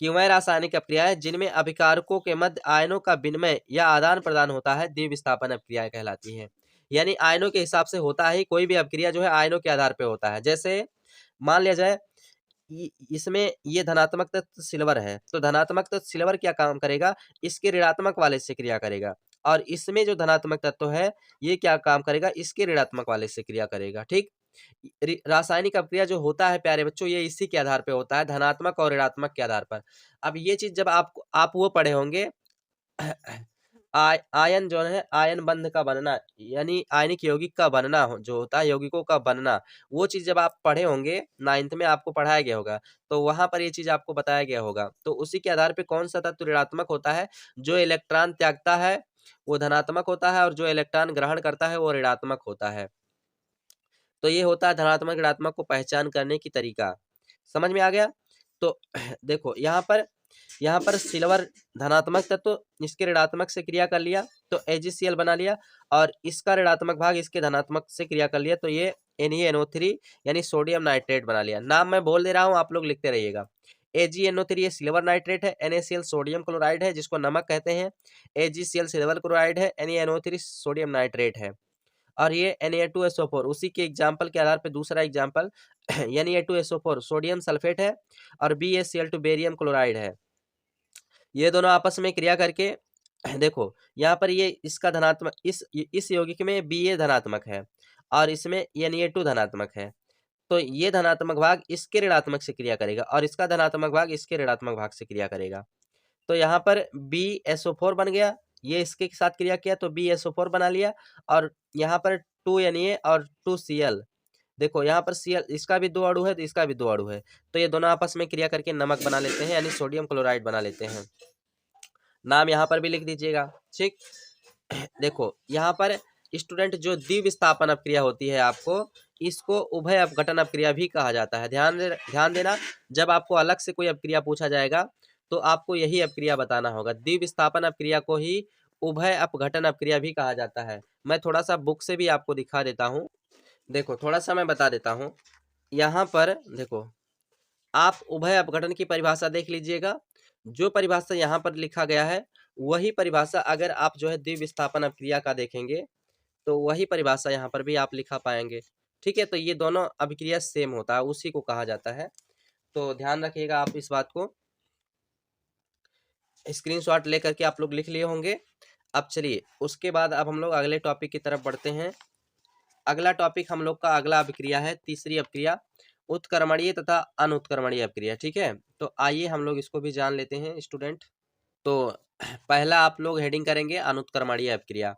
कि वह रासायनिक अभिक्रियाएं जिनमें अभिकारकों के मध्य आयनों का विनिमय या आदान प्रदान होता है द्विविस्थापन अभिक्रियाएं कहलाती हैं। यानी आयनों के हिसाब से होता है, कोई भी अभिक्रिया जो है आयनों के आधार पर होता है। जैसे मान लिया जाए इसमें ये धनात्मक तत्व सिल्वर है, तो धनात्मक तत्व सिल्वर क्या काम करेगा, इसके ऋणात्मक वाले से क्रिया करेगा, और इसमें जो धनात्मक तत्व है ये क्या काम करेगा, इसके ऋणात्मक वाले से क्रिया करेगा। ठीक, रासायनिक अभिक्रिया जो होता है प्यारे बच्चों, ये इसी के आधार पे होता है, धनात्मक और ऋणात्मक के आधार पर। अब ये चीज जब आप वो पढ़े होंगे आयन जो है, आयन बंध का बनना, यानी आयनिक यौगिक का बनना जो होता है, यौगिकों का बनना, वो चीज जब आप पढ़े होंगे 9th में आपको पढ़ाया गया होगा, तो वहां पर ये चीज आपको बताया गया होगा। तो उसी के आधार पे कौन सा तत्व ऋणात्मक होता है, जो इलेक्ट्रॉन त्यागता है वो धनात्मक होता है, और जो इलेक्ट्रॉन ग्रहण करता है वो ऋणात्मक होता है। तो ये होता है धनात्मक ऋणात्मक को पहचान करने की तरीका। समझ में आ गया? तो देखो यहाँ पर सिल्वर धनात्मक तत्व इसके ऋणात्मक से क्रिया कर लिया तो AgCl बना लिया, और इसका ऋणात्मक भाग इसके धनात्मक से क्रिया कर लिया तो ये NeNO3 यानी सोडियम नाइट्रेट बना लिया। नाम मैं बोल दे रहा हूँ, आप लोग लिखते रहिएगा। AgNO3 ये सिल्वर नाइट्रेट है, NaCl सोडियम क्लोराइड है जिसको नमक कहते हैं, AgCl सिल्वर क्लोराइड है, NeNO3 सोडियम नाइट्रेट है, और ये Na2SO4 उसी के एग्जाम्पल के आधार पे दूसरा एग्जाम्पल Na2SO4 सोडियम सल्फेट है, और BaCl2 बेरियम क्लोराइड है। ये दोनों आपस में क्रिया करके देखो यहाँ पर ये इसका धनात्मक, इस यौगिक में Ba धनात्मक है और इसमें Na2 धनात्मक है, तो ये धनात्मक भाग इसके ऋणात्मक से क्रिया करेगा और इसका धनात्मक भाग इसके ऋणात्मक भाग से क्रिया करेगा। तो यहाँ पर BSO4 बन गया, ये इसके साथ क्रिया किया तो BSO4 बना लिया, और यहाँ पर 2Na और 2Cl, देखो यहाँ पर Cl इसका भी 2 अणु है तो इसका भी 2 अणु है, तो ये दोनों आपस में क्रिया करके नमक बना लेते हैं, यानी सोडियम क्लोराइड बना लेते हैं। नाम यहाँ पर भी लिख दीजिएगा। ठीक, देखो यहाँ पर स्टूडेंट जो द्विविस्थापन अपक्रिया होती है आपको, इसको उभय अपघटन अपक्रिया भी कहा जाता है। ध्यान देना, जब आपको अलग से कोई अपक्रिया पूछा जाएगा तो आपको यही अपक्रिया बताना होगा। द्विविस्थापन अपक्रिया को ही उभय अपघटन अपक्रिया भी कहा जाता है। मैं थोड़ा सा बुक से भी आपको दिखा देता हूँ, देखो थोड़ा सा मैं बता देता हूँ। यहाँ पर देखो आप उभय अपघटन की परिभाषा देख लीजिएगा, जो परिभाषा यहाँ पर लिखा गया है वही परिभाषा अगर आप जो है द्विविस्थापन अपक्रिया का देखेंगे तो वही परिभाषा यहाँ पर भी आप लिखा पाएंगे। ठीक है, तो ये दोनों अभिक्रिया सेम होता है, उसी को कहा जाता है, तो ध्यान रखिएगा आप इस बात को। स्क्रीनशॉट लेकर के आप लोग लिख लिए होंगे। अब चलिए उसके बाद अब हम लोग अगले टॉपिक की तरफ बढ़ते हैं। अगला टॉपिक हम लोग का अगला अभिक्रिया है, तीसरी अभिक्रिया, उत्क्रमणीय तथा अनुत्क्रमणीय अभिक्रिया। ठीक है, तो आइए हम लोग इसको भी जान लेते हैं स्टूडेंट। तो पहला आप लोग हेडिंग करेंगे अनुत्क्रमणीय अभिक्रिया।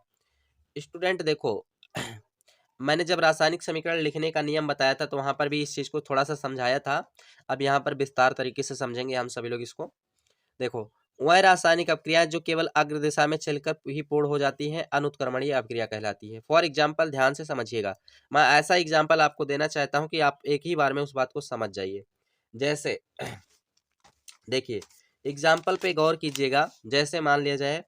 स्टूडेंट देखो मैंने जब रासायनिक समीकरण लिखने का नियम बताया था तो वहां पर भी इस चीज को थोड़ा सा समझाया था, अब यहाँ पर विस्तार तरीके से समझेंगे हम सभी लोग इसको। देखो वह रासायनिक अभिक्रिया जो केवल अग्र दिशा में चलकर ही पूर्ण हो जाती है अनुत्क्रमणीय अभिक्रिया कहलाती है। फॉर एग्जाम्पल ध्यान से समझिएगा, मैं ऐसा एग्जाम्पल आपको देना चाहता हूं कि आप एक ही बार में उस बात को समझ जाइए। जैसे देखिए एग्जाम्पल पे गौर कीजिएगा, जैसे मान लिया जाए,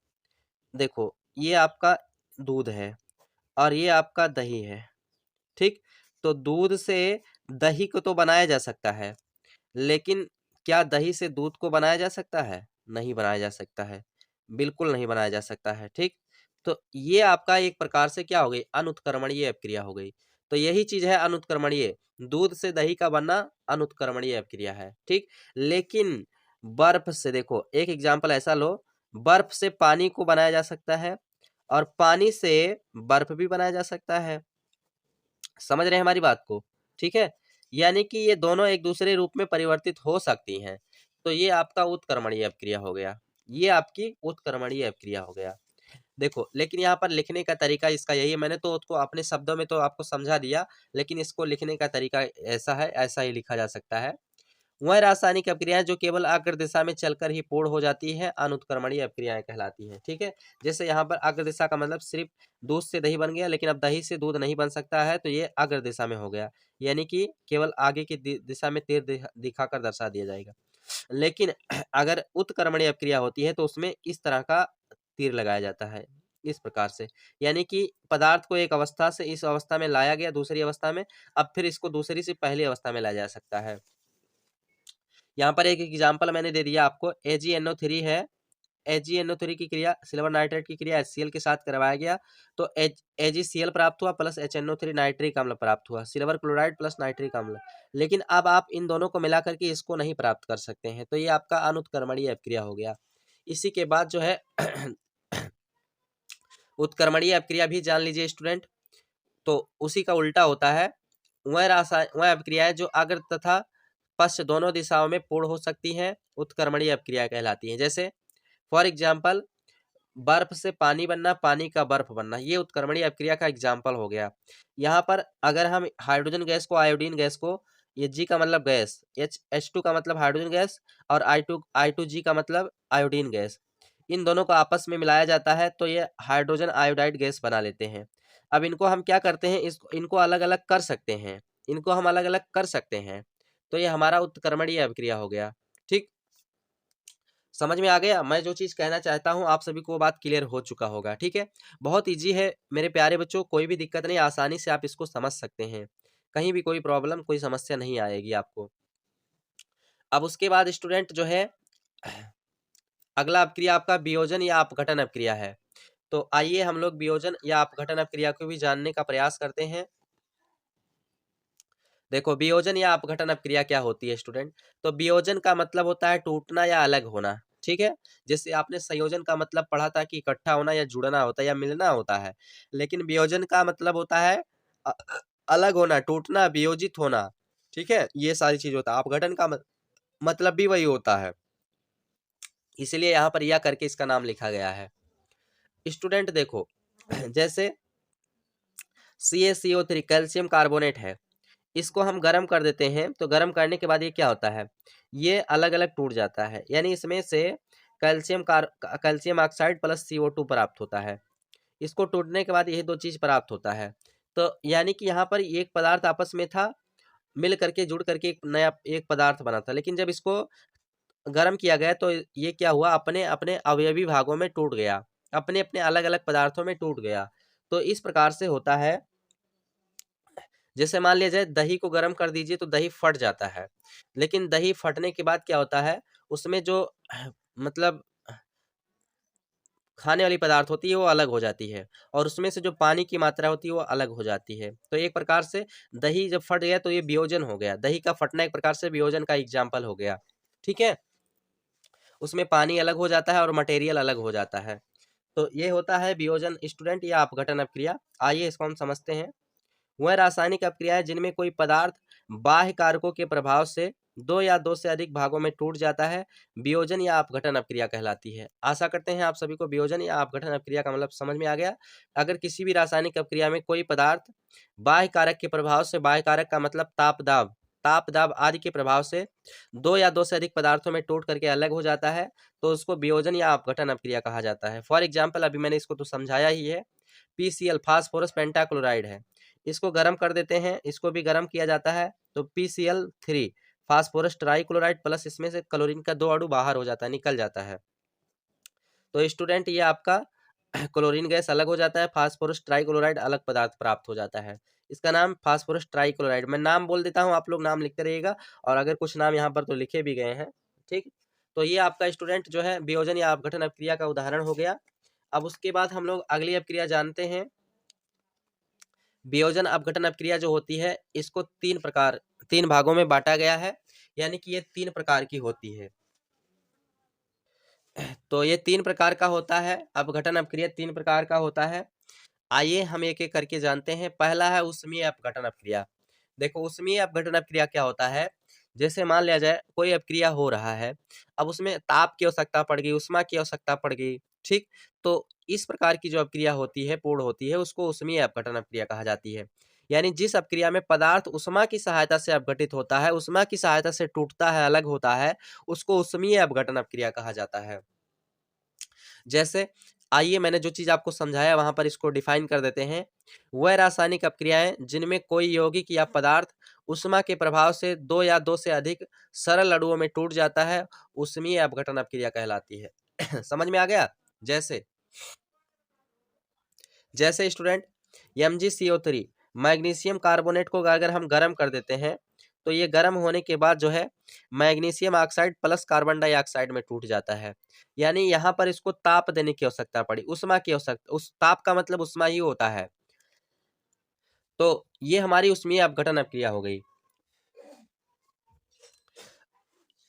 देखो ये आपका दूध है और ये आपका दही है। ठीक, तो दूध से दही को तो बनाया जा सकता है, लेकिन क्या दही से दूध को बनाया जा सकता है? नहीं बनाया जा सकता है, बिल्कुल नहीं बनाया जा सकता है। ठीक, तो ये आपका एक प्रकार से क्या हो गई, अनुत्क्रमणीय अभिक्रिया हो गई। तो यही चीज है अनुत्क्रमणीय, दूध से दही का बनना अनुत्क्रमणीय अभिक्रिया है। ठीक, लेकिन बर्फ से, देखो एक एग्जाम्पल ऐसा लो, बर्फ से पानी को बनाया जा सकता है और पानी से बर्फ भी बनाया जा सकता है। समझ रहे हैं हमारी बात को? ठीक है, यानी कि ये दोनों एक दूसरे रूप में परिवर्तित हो सकती हैं, तो ये आपका उत्क्रमणीय अभिक्रिया हो गया, ये आपकी उत्क्रमणीय अभिक्रिया हो गया। देखो लेकिन यहाँ पर लिखने का तरीका इसका यही है, मैंने तो उसको अपने शब्दों में तो आपको समझा दिया, लेकिन इसको लिखने का तरीका ऐसा है, ऐसा ही लिखा जा सकता है। वह रासायनिक अपक्रियाएं जो केवल अग्र दिशा में चलकर ही पूर्ण हो जाती है अनुत्क्रमणीय अपक्रियाएं कहलाती हैं। ठीक है, जैसे यहाँ पर अग्र दिशा का मतलब सिर्फ दूध से दही बन गया, लेकिन अब दही से दूध नहीं बन सकता है, तो ये अग्र दिशा में हो गया, यानी कि केवल आगे की दिशा में तीर दिखाकर दर्शा दिया जाएगा। लेकिन अगर उत्क्रमणीय अपक्रिया होती है तो उसमें इस तरह का तीर लगाया जाता है, इस प्रकार से, यानी कि पदार्थ को एक अवस्था से इस अवस्था में लाया गया दूसरी अवस्था में, अब फिर इसको दूसरी से पहली अवस्था में लाया जा सकता है। यहाँ पर एक एग्जाम्पल मैंने दे दिया आपको, AgNO3 है, AgNO3 की क्रिया सिल्वर नाइट्रेट की क्रिया HCl के साथ करवाया गया, तो AgCl प्राप्त हुआ प्लस HNO3 नाइट्रिक अम्ल प्राप्त हुआ, सिल्वर क्लोराइड प्लस नाइट्रिक अम्ल। लेकिन अब आप इन दोनों को मिला करके इसको नहीं प्राप्त कर सकते हैं, तो ये आपका अनुत्क्रमणीय अपक्रिया हो गया। इसी के बाद जो है उत्क्रमणीय अपक्रिया भी जान लीजिए स्टूडेंट, तो उसी का उल्टा होता है, वह अपक्रियाएं जो अग्र तथा पश्च दोनों दिशाओं में पूर्ण हो सकती हैं उत्क्रमणीय अपक्रिया कहलाती हैं। जैसे फॉर एग्जाम्पल बर्फ से पानी बनना, पानी का बर्फ बनना, ये उत्क्रमणीय अपक्रिया का एग्जाम्पल हो गया। यहाँ पर अगर हम हाइड्रोजन गैस को आयोडीन गैस को, ये G का मतलब गैस, H2 का मतलब हाइड्रोजन गैस और I2G का मतलब आयोडीन गैस, इन दोनों को आपस में मिलाया जाता है तो ये हाइड्रोजन आयोडाइड गैस बना लेते हैं। अब इनको हम क्या करते हैं, इनको अलग अलग कर सकते हैं, इनको हम अलग अलग कर सकते हैं, तो ये हमारा उत्क्रमणीय अपक्रिया हो गया। ठीक, समझ में आ गया? मैं जो चीज़ कहना चाहता हूँ आप सभी को वो बात क्लियर हो चुका होगा। ठीक है, बहुत ईजी है मेरे प्यारे बच्चों, कोई भी दिक्कत नहीं, आसानी से आप इसको समझ सकते हैं, कहीं भी कोई प्रॉब्लम कोई समस्या नहीं आएगी आपको। अब उसके बाद स्टूडेंट जो है अगला अपक्रिया आपका वियोजन या अपघटन अपक्रिया है। तो आइए हम लोग वियोजन या अपघटन अपक्रिया को भी जानने का प्रयास करते हैं। देखो वियोजन या अपघटन अपक्रिया क्या होती है स्टूडेंट, तो वियोजन का मतलब होता है टूटना या अलग होना। ठीक है, जैसे आपने संयोजन का मतलब पढ़ा था कि इकट्ठा होना या जुड़ना होता है या मिलना होता है, लेकिन वियोजन का मतलब होता है अलग होना, टूटना, वियोजित होना। ठीक है, ये सारी चीज होता है। अपघटन का मतलब भी वही होता है, इसलिए यहाँ पर यह करके इसका नाम लिखा गया है। स्टूडेंट देखो जैसे CaCO3 कैल्शियम कार्बोनेट है, इसको हम गर्म कर देते हैं, तो गर्म करने के बाद ये क्या होता है, ये अलग अलग टूट जाता है, यानी इसमें से कैल्शियम ऑक्साइड प्लस CO2 प्राप्त होता है। इसको टूटने के बाद यही दो चीज प्राप्त होता है, तो यानी कि यहाँ पर एक पदार्थ आपस में था, मिल करके जुड़ करके एक नया एक पदार्थ बना था, लेकिन जब इसको गर्म किया गया तो ये क्या हुआ, अपने अपने अवयवी भागों में टूट गया, अपने अपने अलग अलग पदार्थों में टूट गया। तो इस प्रकार से होता है, जैसे मान लिया जाए दही को गर्म कर दीजिए तो दही फट जाता है, लेकिन दही फटने के बाद क्या होता है, उसमें जो मतलब खाने वाली पदार्थ होती है वो अलग हो जाती है, और उसमें से जो पानी की मात्रा होती है वो अलग हो जाती है। तो एक प्रकार से दही जब फट गया तो ये वियोजन हो गया, दही का फटना एक प्रकार से वियोजन का एग्जाम्पल हो गया। ठीक है, उसमें पानी अलग हो जाता है और मटेरियल अलग हो जाता है, तो ये होता है वियोजन स्टूडेंट या अपघटन अपक्रिया। आइए इसको हम समझते हैं। वह रासायनिक अपक्रियाएं जिनमें कोई पदार्थ बाह्य कारकों के प्रभाव से दो या दो से अधिक भागों में टूट जाता है, वियोजन या अपघटन अपक्रिया कहलाती है। आशा करते हैं आप सभी को वियोजन या अपघटन अपक्रिया का मतलब समझ में आ गया। अगर किसी भी रासायनिक अपक्रिया में कोई पदार्थ बाह्य कारक के प्रभाव से, बाह्य कारक का मतलब ताप दाब आदि के प्रभाव से दो या दो से अधिक पदार्थों में टूट करके अलग हो जाता है, तो उसको वियोजन या अपघटन अपक्रिया कहा जाता है। फॉर एग्जाम्पल अभी मैंने इसको तो समझाया ही है, PCl फास्फोरस पेंटाक्लोराइड है, इसको गर्म कर देते हैं, इसको भी गर्म किया जाता है, तो PCl3 फास्फोरस ट्राइक्लोराइड प्लस इसमें से क्लोरीन का दो अणु बाहर हो जाता है, निकल जाता है। तो स्टूडेंट ये आपका क्लोरीन गैस अलग हो जाता है, फास्फोरस ट्राइक्लोराइड अलग पदार्थ प्राप्त हो जाता है, इसका नाम फास्फोरस ट्राइक्लोराइड। मैं नाम बोल देता हूँ, आप लोग नाम लिखते रहिएगा, और अगर कुछ नाम यहाँ पर तो लिखे भी गए हैं। ठीक, तो ये आपका स्टूडेंट जो है वियोजन या अपघटन अपक्रिया का उदाहरण हो गया। अब उसके बाद हम लोग अगली अपक्रिया जानते हैं। वियोजन अपघटन अपक्रिया जो होती है इसको तीन भागों में बांटा गया है, यानी कि ये 3 प्रकार की होती है। तो ये 3 प्रकार का होता है, अपघटन अपक्रिया 3 प्रकार का होता है। आइए हम एक एक करके जानते हैं। पहला है ऊष्मीय अपघटन अपक्रिया। देखो ऊष्मीय अपघटन अपक्रिया क्या होता है, जैसे मान लिया जाए कोई अपक्रिया हो रहा है, अब उसमें ताप की आवश्यकता पड़ गई, ऊष्मा की आवश्यकता पड़ गई। ठीक, तो इस प्रकार की जो अपक्रिया होती है, पूर्ण होती है, उसको ऊष्मीय अपघटन अपक्रिया कहा जाती है। यानी जिस अपक्रिया में पदार्थ उष्मा की सहायता से अपघटित होता है, उष्मा की सहायता से टूटता है, अलग होता है, उसको उष्मीय अपघटन अपक्रिया कहा जाता है। जैसे आइए मैंने जो चीज आपको समझाया वहां पर इसको डिफाइन कर देते हैं। वह रासायनिक अपक्रियाएं जिनमें कोई यौगिक या पदार्थ उष्मा के प्रभाव से दो या दो से अधिक सरल अणुओं में टूट जाता है, उष्मीय अपघटन अपक्रिया कहलाती है। समझ में आ गया? जैसे जैसे स्टूडेंट MgCO3 मैग्नीशियम कार्बोनेट को अगर हम गर्म कर देते हैं तो ये गर्म होने के बाद जो है magnesium oxide plus carbon dioxide में टूट जाता है। यानी यहाँ पर इसको ताप देने की आवश्यकता पड़ी, उष्मा की आवश्यकता, उस ताप का मतलब उष्मा ही होता है। तो ये हमारी उष्मीय अपघटन अपक्रिया हो गई।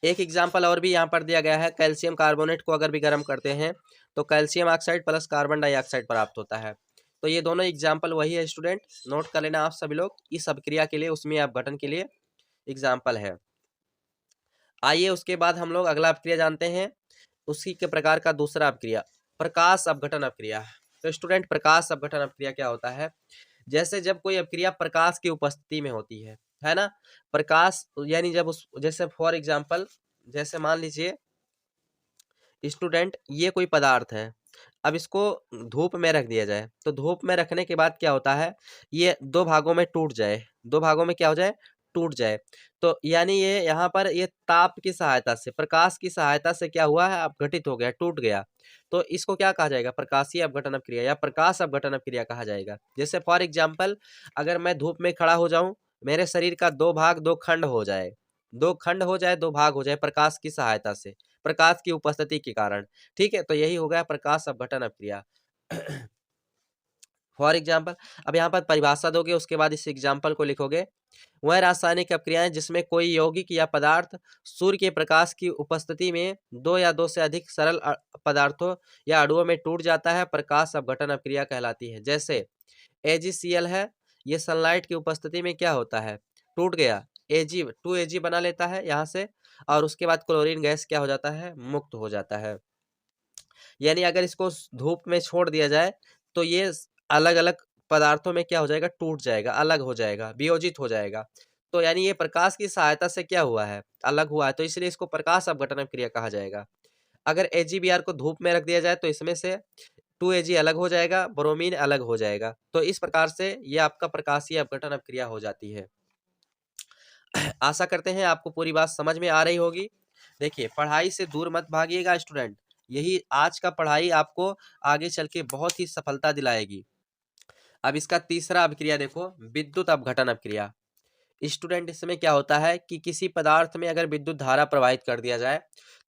एक एग्जाम्पल और भी यहाँ पर दिया गया है, कैल्शियम कार्बोनेट को अगर भी गर्म करते हैं तो calcium oxide plus carbon dioxide प्राप्त होता है। तो ये दोनों एग्जाम्पल वही है स्टूडेंट, नोट कर लेना आप सभी लोग, इस अपक्रिया के लिए, उष्मीय अपघटन के लिए एग्जाम्पल है। आइए उसके बाद हम लोग अगला अपक्रिया जानते हैं, उसी के प्रकार का दूसरा अपक्रिया, प्रकाश अपघटन अपक्रिया। तो स्टूडेंट प्रकाश अपघटन अपक्रिया क्या होता है? जैसे जब कोई अपक्रिया प्रकाश की उपस्थिति में होती है ना, प्रकाश यानी जब उस, जैसे फॉर एग्जाम्पल, जैसे मान लीजिए स्टूडेंट ये कोई पदार्थ है, अब इसको धूप में रख दिया जाए, तो धूप में रखने के बाद क्या होता है, ये दो भागों में टूट जाए, दो भागों में क्या हो जाए, टूट जाए। तो यानी ये यहाँ पर ये ताप की सहायता से, प्रकाश की सहायता से क्या हुआ है, अपघटित हो गया, टूट गया। तो इसको क्या कहा जाएगा, प्रकाशीय अपघटन अपक्रिया या प्रकाश अपघटन अपक्रिया कहा जाएगा। जैसे फॉर एग्जाम्पल अगर मैं धूप में खड़ा हो जाऊं, मेरे शरीर का दो भाग दो खंड हो जाए, दो खंड हो जाए, दो भाग हो जाए प्रकाश की सहायता से, प्रकाश की उपस्थिति के कारण। ठीक है, तो यही हो गया प्रकाश अपघटन अपक्रिया। फॉर एग्जाम्पल अब यहाँ पर परिभाषा दोगे, उसके बाद इस एग्जाम्पल को लिखोगे। वह रासायनिक अपक्रियाएं जिसमें कोई यौगिक या पदार्थ सूर्य के प्रकाश की उपस्थिति में दो या दो से अधिक सरल पदार्थों या अणुओं में टूट जाता है, प्रकाश अपघटन अपक्रिया कहलाती है। जैसे AgCl है, ये सनलाइट की उपस्थिति में क्या होता है, टूट गया, Ag बना लेता है यहाँ से, और उसके बाद क्लोरीन गैस क्या हो जाता है, मुक्त हो जाता है। यानी अगर इसको धूप में छोड़ दिया जाए तो ये अलग अलग पदार्थों में क्या हो जाएगा, टूट जाएगा, अलग हो जाएगा, वियोजित हो जाएगा। तो यानी ये प्रकाश की सहायता से क्या हुआ है, अलग हुआ है, तो इसलिए इसको प्रकाश अपघटन क्रिया कहा जाएगा। अगर AgBr को धूप में रख दिया जाए तो इसमें से 2Ag अलग हो जाएगा, ब्रोमीन अलग हो जाएगा। तो इस प्रकार से ये आपका प्रकाशीय अपघटन अपक्रिया हो जाती है। आशा करते हैं आपको पूरी बात समझ में आ रही होगी। देखिए पढ़ाई से दूर मत भागिएगा स्टूडेंट, यही आज का पढ़ाई आपको आगे चल के बहुत ही सफलता दिलाएगी। अब इसका तीसरा अपक्रिया देखो, विद्युत अपघटन अपक्रिया। स्टूडेंट इसमें क्या होता है कि किसी पदार्थ में अगर विद्युत धारा प्रवाहित कर दिया जाए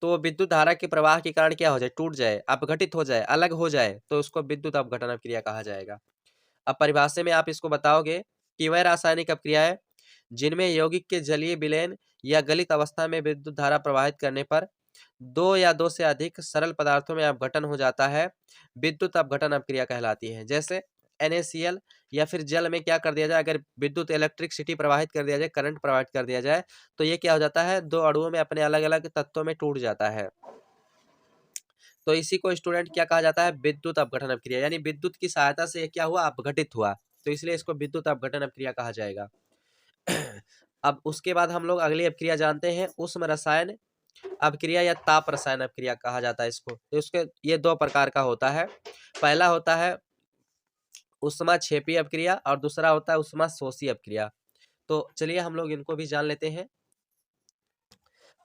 तो वो विद्युत धारा के प्रवाह के कारण क्या हो जाए, टूट जाए, अपघटित हो जाए, अलग हो जाए, तो उसको विद्युत अपघटन अपक्रिया कहा जाएगा। अब परिभाषा में आप इसको बताओगे कि वह रासायनिक अपक्रियाएं जिनमें यौगिक के जलीय विलयन या गलित अवस्था में विद्युत धारा प्रवाहित करने पर दो या दो से अधिक सरल पदार्थों में अपघटन हो जाता है, विद्युत अपघटन अपक्रिया कहलाती है। जैसे NaCl या फिर जल में क्या कर दिया जाए, अगर विद्युत इलेक्ट्रिसिटी प्रवाहित कर दिया जाए, करंट प्रवाहित कर दिया जाए, तो ये क्या हो जाता है, दो अणुओं में अपने अलग अलग तत्वों में टूट जाता है। तो इसी को स्टूडेंट क्या कहा जाता है, विद्युत अपघटन अपक्रिया, यानी विद्युत की सहायता से क्या हुआ, अपघटित हुआ, तो इसलिए इसको विद्युत अपघटन अपक्रिया कहा जाएगा। अब उसके बाद हम लोग अगली अपक्रिया जानते हैं, उष्म रसायन अपक्रिया या ताप रसायन अपक्रिया कहा जाता है इसको। तो इसके ये दो प्रकार का होता है, पहला होता है उष्मा क्षेपी अपक्रिया और दूसरा होता है उष्मा शोषी अपक्रिया। तो चलिए हम लोग इनको भी जान लेते हैं।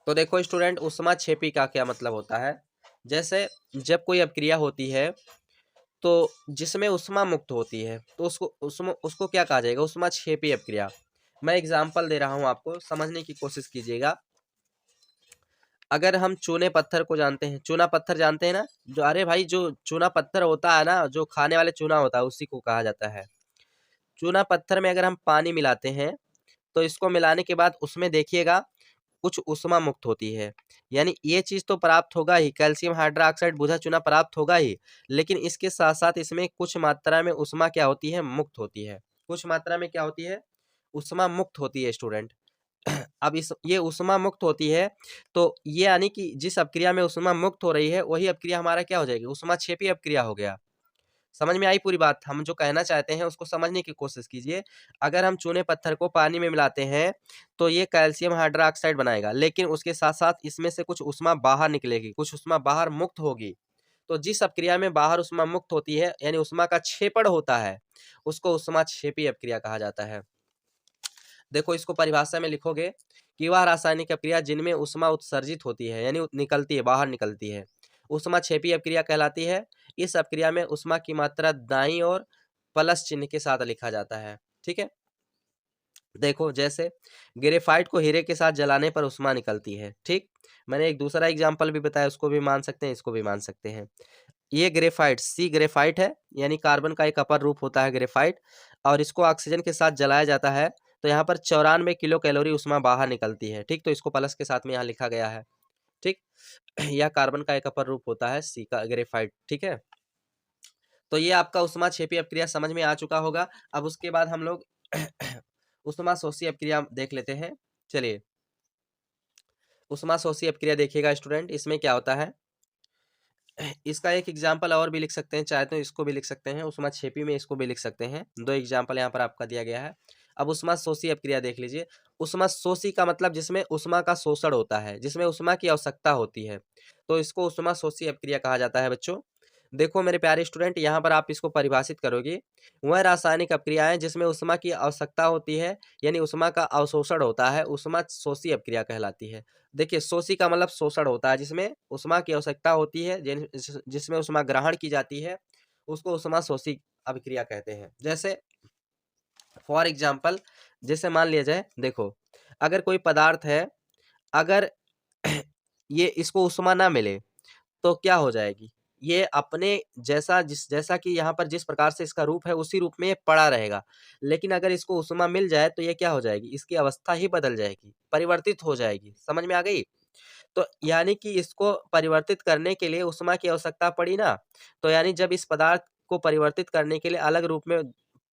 तो देखो स्टूडेंट, उष्मा क्षेपी का क्या मतलब होता है, जैसे जब कोई अपक्रिया होती है तो जिसमें उष्मा मुक्त होती है तो उसको क्या कहा जाएगा, उष्मा क्षेपी अपक्रिया। मैं एग्जांपल दे रहा हूं आपको, समझने की कोशिश कीजिएगा। अगर हम चूने पत्थर को जानते हैं, चूना पत्थर जानते हैं ना, जो अरे भाई जो चूना पत्थर होता है ना, जो खाने वाले चूना होता है उसी को कहा जाता है। चूना पत्थर में अगर हम पानी मिलाते हैं तो इसको मिलाने के बाद उसमें देखिएगा कुछ उष्मा मुक्त होती है, यानी ये चीज तो प्राप्त होगा ही, कैल्शियम हाइड्रोक्साइड बुझा चूना प्राप्त होगा ही, लेकिन इसके साथ साथ इसमें कुछ मात्रा में उष्मा क्या होती है, मुक्त होती है। कुछ मात्रा में क्या होती है, उष्मा मुक्त होती है स्टूडेंट। अब इस ये उष्मा मुक्त होती है, तो ये यानी कि जिस अपक्रिया में उष्मा मुक्त हो रही है वही अपक्रिया हमारा क्या हो जाएगी, उष्मा क्षेपी अपक्रिया हो गया। समझ में आई पूरी बात? हम जो कहना चाहते हैं उसको समझने की कोशिश कीजिए। अगर हम चूने पत्थर को पानी में मिलाते हैं तो ये कैल्शियम हाइड्रोक्साइड बनाएगा, लेकिन उसके साथ-साथ इसमें से कुछ ऊष्मा बाहर निकलेगी, कुछ ऊष्मा बाहर मुक्त होगी। तो जिस अपक्रिया में बाहर ऊष्मा मुक्त होती है यानी ऊष्मा का क्षेपण होता है, उसको ऊष्माक्षेपी अपक्रिया कहा जाता है। देखो इसको परिभाषा में लिखोगे कि वह रासायनिक अपक्रिया जिनमें ऊष्मा उत्सर्जित होती है यानी निकलती है, बाहर निकलती है, ऊष्माक्षेपी अपक्रिया कहलाती है। इस अपक्रिया में ऊष्मा की मात्रा दाईं ओर प्लस चिन्ह के साथ लिखा जाता है। ठीक है, देखो जैसे ग्रेफाइट को हीरे के साथ जलाने पर ऊष्मा निकलती है। ठीक, मैंने एक दूसरा एग्जाम्पल भी बताया, उसको भी मान सकते हैं, इसको भी मान सकते हैं। ये ग्रेफाइट सी ग्रेफाइट है, यानी कार्बन का एक अपर रूप होता है ग्रेफाइट, और इसको ऑक्सीजन के साथ जलाया जाता है तो यहाँ पर 94 किलो कैलोरी ऊष्मा बाहर निकलती है। ठीक, तो इसको प्लस के साथ में यहाँ लिखा गया है। ठीक, यह कार्बन का एक अपर रूप होता है सी का ग्रेफाइट। ठीक है, तो ये आपका ऊष्माक्षेपी अपक्रिया समझ में आ चुका होगा। अब उसके बाद हम लोग ऊष्माशोषी अपक्रिया देख लेते हैं। चलिए, ऊष्माशोषी अपक्रिया देखिएगा स्टूडेंट, इसमें क्या होता है, इसका एक एग्जाम्पल और भी लिख सकते हैं, चाहे तो इसको भी लिख सकते हैं, ऊष्माक्षेपी में इसको भी लिख सकते हैं। दो एग्जाम्पल यहाँ पर आपका दिया गया है। अब ऊष्माशोषी अपक्रिया देख लीजिए। ऊष्माशोषी का मतलब जिसमें ऊष्मा का शोषण होता है, जिसमें ऊष्मा की आवश्यकता होती है, तो इसको ऊष्माशोषी अपक्रिया कहा जाता है। बच्चों देखो मेरे प्यारे स्टूडेंट, यहाँ पर आप इसको परिभाषित करोगे, वह रासायनिक अपक्रियाएं जिसमें ऊष्मा की आवश्यकता होती है यानी ऊष्मा का अवशोषण होता है, ऊष्माशोषी अपक्रिया कहलाती है। देखिए शोषी का मतलब शोषण होता है, जिसमें ऊष्मा की आवश्यकता होती है, जिसमें ऊष्मा ग्रहण की जाती है, उसको ऊष्माशोषी अभिक्रिया कहते हैं। जैसे फॉर एग्जाम्पल, जैसे मान लिया जाए, देखो अगर कोई पदार्थ है, अगर ये इसको ऊष्मा ना मिले तो क्या हो जाएगी, ये अपने जैसा कि यहाँ पर जिस प्रकार से इसका रूप है उसी रूप में ये पड़ा रहेगा। लेकिन अगर इसको ऊष्मा मिल जाए तो ये क्या हो जाएगी, इसकी अवस्था ही बदल जाएगी, परिवर्तित हो जाएगी। समझ में आ गई? तो यानी कि इसको परिवर्तित करने के लिए ऊष्मा की आवश्यकता पड़ी ना, तो यानी जब इस पदार्थ को परिवर्तित करने के लिए अलग रूप में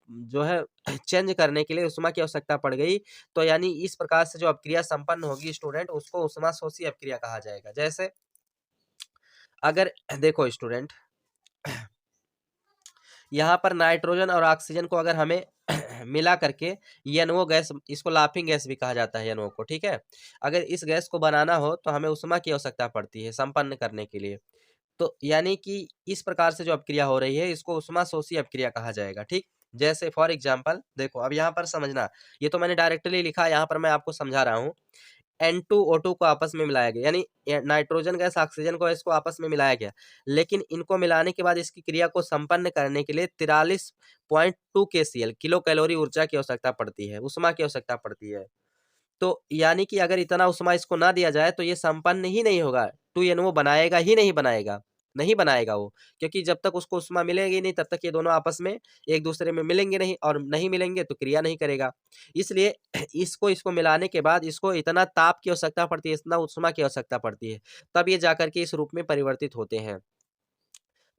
जो है चेंज करने के लिए ऊष्मा की आवश्यकता पड़ गई, तो यानी इस प्रकार से जो अपक्रिया संपन्न होगी स्टूडेंट, उसको ऊष्माशोषी अपक्रिया कहा जाएगा। जैसे अगर देखो स्टूडेंट, यहाँ पर नाइट्रोजन और ऑक्सीजन को अगर हमें मिला करके NO गैस, इसको लाफिंग गैस भी कहा जाता है NO को, ठीक है, अगर इस गैस को बनाना हो तो हमें ऊष्मा की आवश्यकता पड़ती है संपन्न करने के लिए। तो यानी कि इस प्रकार से जो अपक्रिया हो रही है इसको ऊष्माशोषी अपक्रिया कहा जाएगा। ठीक, जैसे फॉर एग्जाम्पल देखो, अब यहाँ पर समझना, ये तो मैंने डायरेक्टली लिखा, यहाँ पर मैं आपको समझा रहा हूँ। N2O2 को आपस में मिलाया गया, यानी नाइट्रोजन गैस ऑक्सीजन को इसको आपस में मिलाया गया, लेकिन इनको मिलाने के बाद इसकी क्रिया को संपन्न करने के लिए 43.2 KCl किलो कैलोरी ऊर्जा की आवश्यकता पड़ती है, ऊष्मा की आवश्यकता पड़ती है। तो यानी कि अगर इतना ऊष्मा इसको ना दिया जाए तो ये संपन्न ही नहीं होगा, 2NO बनाएगा ही नहीं, नहीं बनाएगा वो, क्योंकि जब तक उसको ऊष्मा मिलेगी नहीं तब तक ये दोनों आपस में एक दूसरे में मिलेंगे नहीं, और नहीं मिलेंगे तो क्रिया नहीं करेगा। इसलिए इसको मिलाने के बाद इसको इतना ताप की आवश्यकता पड़ती है, इतना ऊष्मा की आवश्यकता पड़ती है, तब ये जाकर के इस रूप में परिवर्तित होते हैं।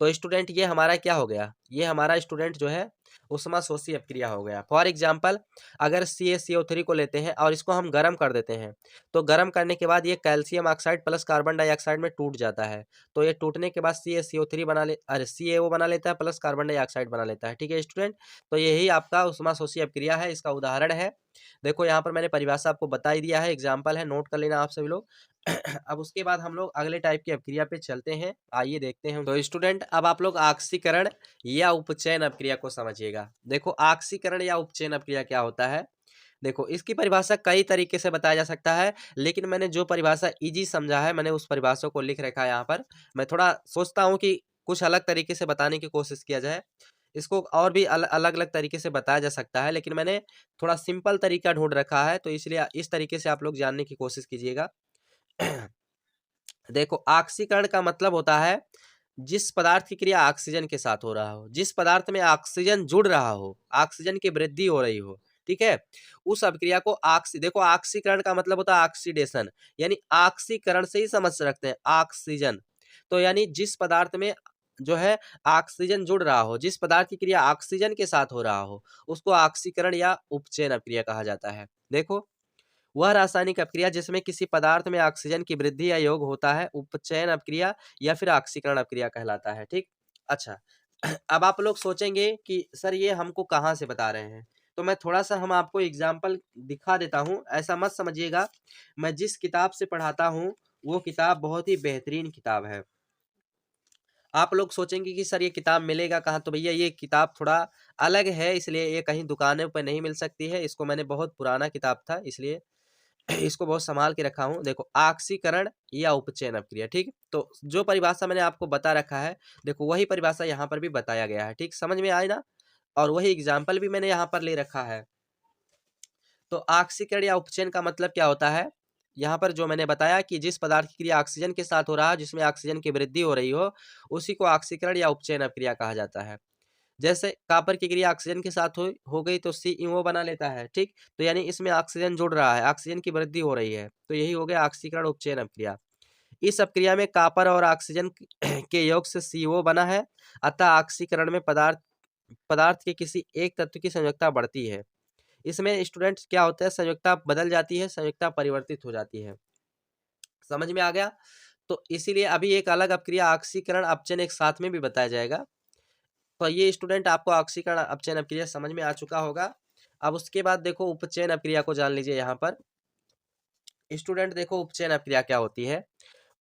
तो स्टूडेंट ये हमारा क्या हो गया, ये हमारा स्टूडेंट जो है ऊष्माशोषी अपक्रिया हो गया। फॉर एग्जाम्पल, अगर CaCO3 को लेते हैं और इसको हम गर्म कर देते हैं, तो गर्म करने के बाद ये calcium oxide plus carbon dioxide में टूट जाता है। तो ये टूटने के बाद CaCO3 CaO बना लेता है, प्लस कार्बन डाइऑक्साइड बना लेता है। ठीक है स्टूडेंट, तो यही आपका ऊष्माशोषी अपक्रिया है, इसका उदाहरण है। देखो यहाँ पर मैंने परिभाषा आपको बता ही दिया है, एग्जाम्पल है, नोट कर लेना आप सभी लोग। अब उसके बाद हम लोग अगले टाइप की अपक्रिया पे चलते हैं, आइए देखते हैं। तो स्टूडेंट अब आप लोग ऑक्सीकरण या उपचयन अपक्रिया को समझिएगा। देखो ऑक्सीकरण या उपचयन अपक्रिया क्या होता है, देखो इसकी परिभाषा कई तरीके से बताया जा सकता है, लेकिन मैंने जो परिभाषा इजी समझा है मैंने उस परिभाषा को लिख रखा है यहाँ पर। मैं थोड़ा सोचता हूँ कि कुछ अलग तरीके से बताने की कोशिश किया जाए, इसको और भी अलग अलग तरीके से बताया जा सकता है, लेकिन मैंने थोड़ा सिंपल तरीका ढूंढ रखा है, तो इसलिए इस तरीके से आप लोग जानने की कोशिश कीजिएगा। देखो ऑक्सीकरण का मतलब होता है जिस पदार्थ की क्रिया ऑक्सीजन के साथ हो रहा हो, जिस पदार्थ में ऑक्सीजन जुड़ रहा हो, ऑक्सीजन की वृद्धि हो रही हो, ठीक है, उस अभिक्रिया को देखो ऑक्सीकरण का मतलब होता है ऑक्सीडेशन, यानी ऑक्सीकरण से ही समझ रखते हैं ऑक्सीजन। तो यानी जिस पदार्थ में जो है ऑक्सीजन जुड़ रहा हो, जिस पदार्थ की क्रिया ऑक्सीजन के साथ हो रहा हो, उसको ऑक्सीकरण या उपचयन अभिक्रिया कहा जाता है। देखो वह रासायनिक अपक्रिया जिसमें किसी पदार्थ में ऑक्सीजन की वृद्धि या योग होता है, उपचयन अपक्रिया या फिर ऑक्सीकरण अपक्रिया कहलाता है। ठीक, अच्छा अब आप लोग सोचेंगे कि सर ये हमको कहाँ से बता रहे हैं, तो मैं थोड़ा-सा हम आपको एग्ज़ाम्पल दिखा देता हूँ। ऐसा मत समझिएगा, मैं जिस किताब से पढ़ाता हूँ, वो किताब बहुत ही बेहतरीन किताब है। आप लोग सोचेंगे कि सर ये किताब मिलेगा कहाँ? तो भैया ये किताब थोड़ा अलग है, इसलिए ये कहीं दुकानों पे नहीं मिल सकती है। इसको मैंने बहुत पुराना किताब था, इसलिए इसको बहुत सँभाल के रखा हूँ। देखो, आक्सीकरण या उपचयन अपक्रिया, ठीक? तो जो परिभाषा मैंने आपको बता रखा है, देखो वही परिभाषा यहाँ पर भी बताया गया है, ठीक? समझ में आई ना? और वही एग्ज़ाम्पल भी मैंने यहाँ पर ले रखा है। तो ऑक्सीकरण या उपचयन का मतलब क्या होता है? यहाँ पर जो मैंने बताया कि जिस पदार्थ की क्रिया ऑक्सीजन के साथ हो रहा है, जिसमें ऑक्सीजन की वृद्धि हो रही हो, उसी को ऑक्सीकरण या उपचयन अपक्रिया कहा जाता है। जैसे कॉपर की क्रिया ऑक्सीजन के साथ हो गई तो CuO बना लेता है, ठीक? तो यानी इसमें ऑक्सीजन जुड़ रहा है, ऑक्सीजन की वृद्धि हो रही है, तो यही हो गया ऑक्सीकरण उपचयन अपक्रिया। इस अपक्रिया में कॉपर और ऑक्सीजन के योग से CO बना है, अतः ऑक्सीकरण में पदार्थ पदार्थ के किसी एक तत्व की संयोजकता बढ़ती है। इसमें स्टूडेंट्स क्या होता है, संयोजकता बदल जाती है, संयोजकता परिवर्तित हो जाती है। समझ में आ गया? तो इसीलिए अभी एक अलग अपक्रिया ऑक्सीकरण अपचयन एक साथ में भी बताया जाएगा। तो ये स्टूडेंट आपको ऑक्सीकरण अपचयन अपक्रिया समझ में आ चुका होगा। अब उसके बाद देखो उपचयन अपक्रिया को जान लीजिए यहाँ पर। स्टूडेंट देखो उपचयन अपक्रिया क्या होती है?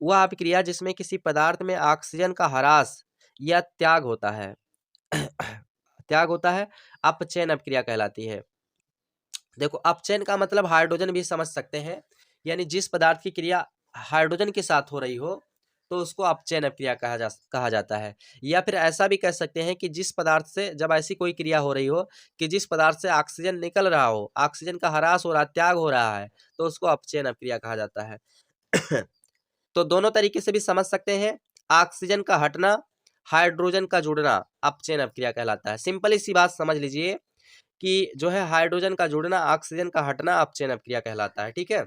वह अपक्रिया जिसमें किसी पदार्थ में ऑक्सीजन का ह्रास या त्याग होता है। त्याग होता है, अपचयन अपक्रिया कहलाती है। देखो, अपचयन का मतलब हाइड्रोजन भी समझ सकते हैं, यानी जिस पदार्थ की क्रिया हाइड्रोजन के साथ हो रही हो, तो उसको अपचयन अपक्रिया कहा जाता है। या फिर ऐसा भी कह सकते हैं कि जिस पदार्थ से जब ऐसी कोई क्रिया हो रही हो कि जिस पदार्थ से ऑक्सीजन निकल रहा हो, ऑक्सीजन का ह्रास हो रहा है, त्याग हो रहा है, तो उसको अपचयन अपक्रिया कहा जाता है। तो दोनों तरीके से भी समझ सकते हैं। ऑक्सीजन का हटना, हाइड्रोजन का जुड़ना अपचयन अपक्रिया कहलाता है। सिंपल सी बात समझ लीजिए कि जो है हाइड्रोजन का जुड़ना, ऑक्सीजन का हटना अपचयन अपक्रिया कहलाता है, ठीक है?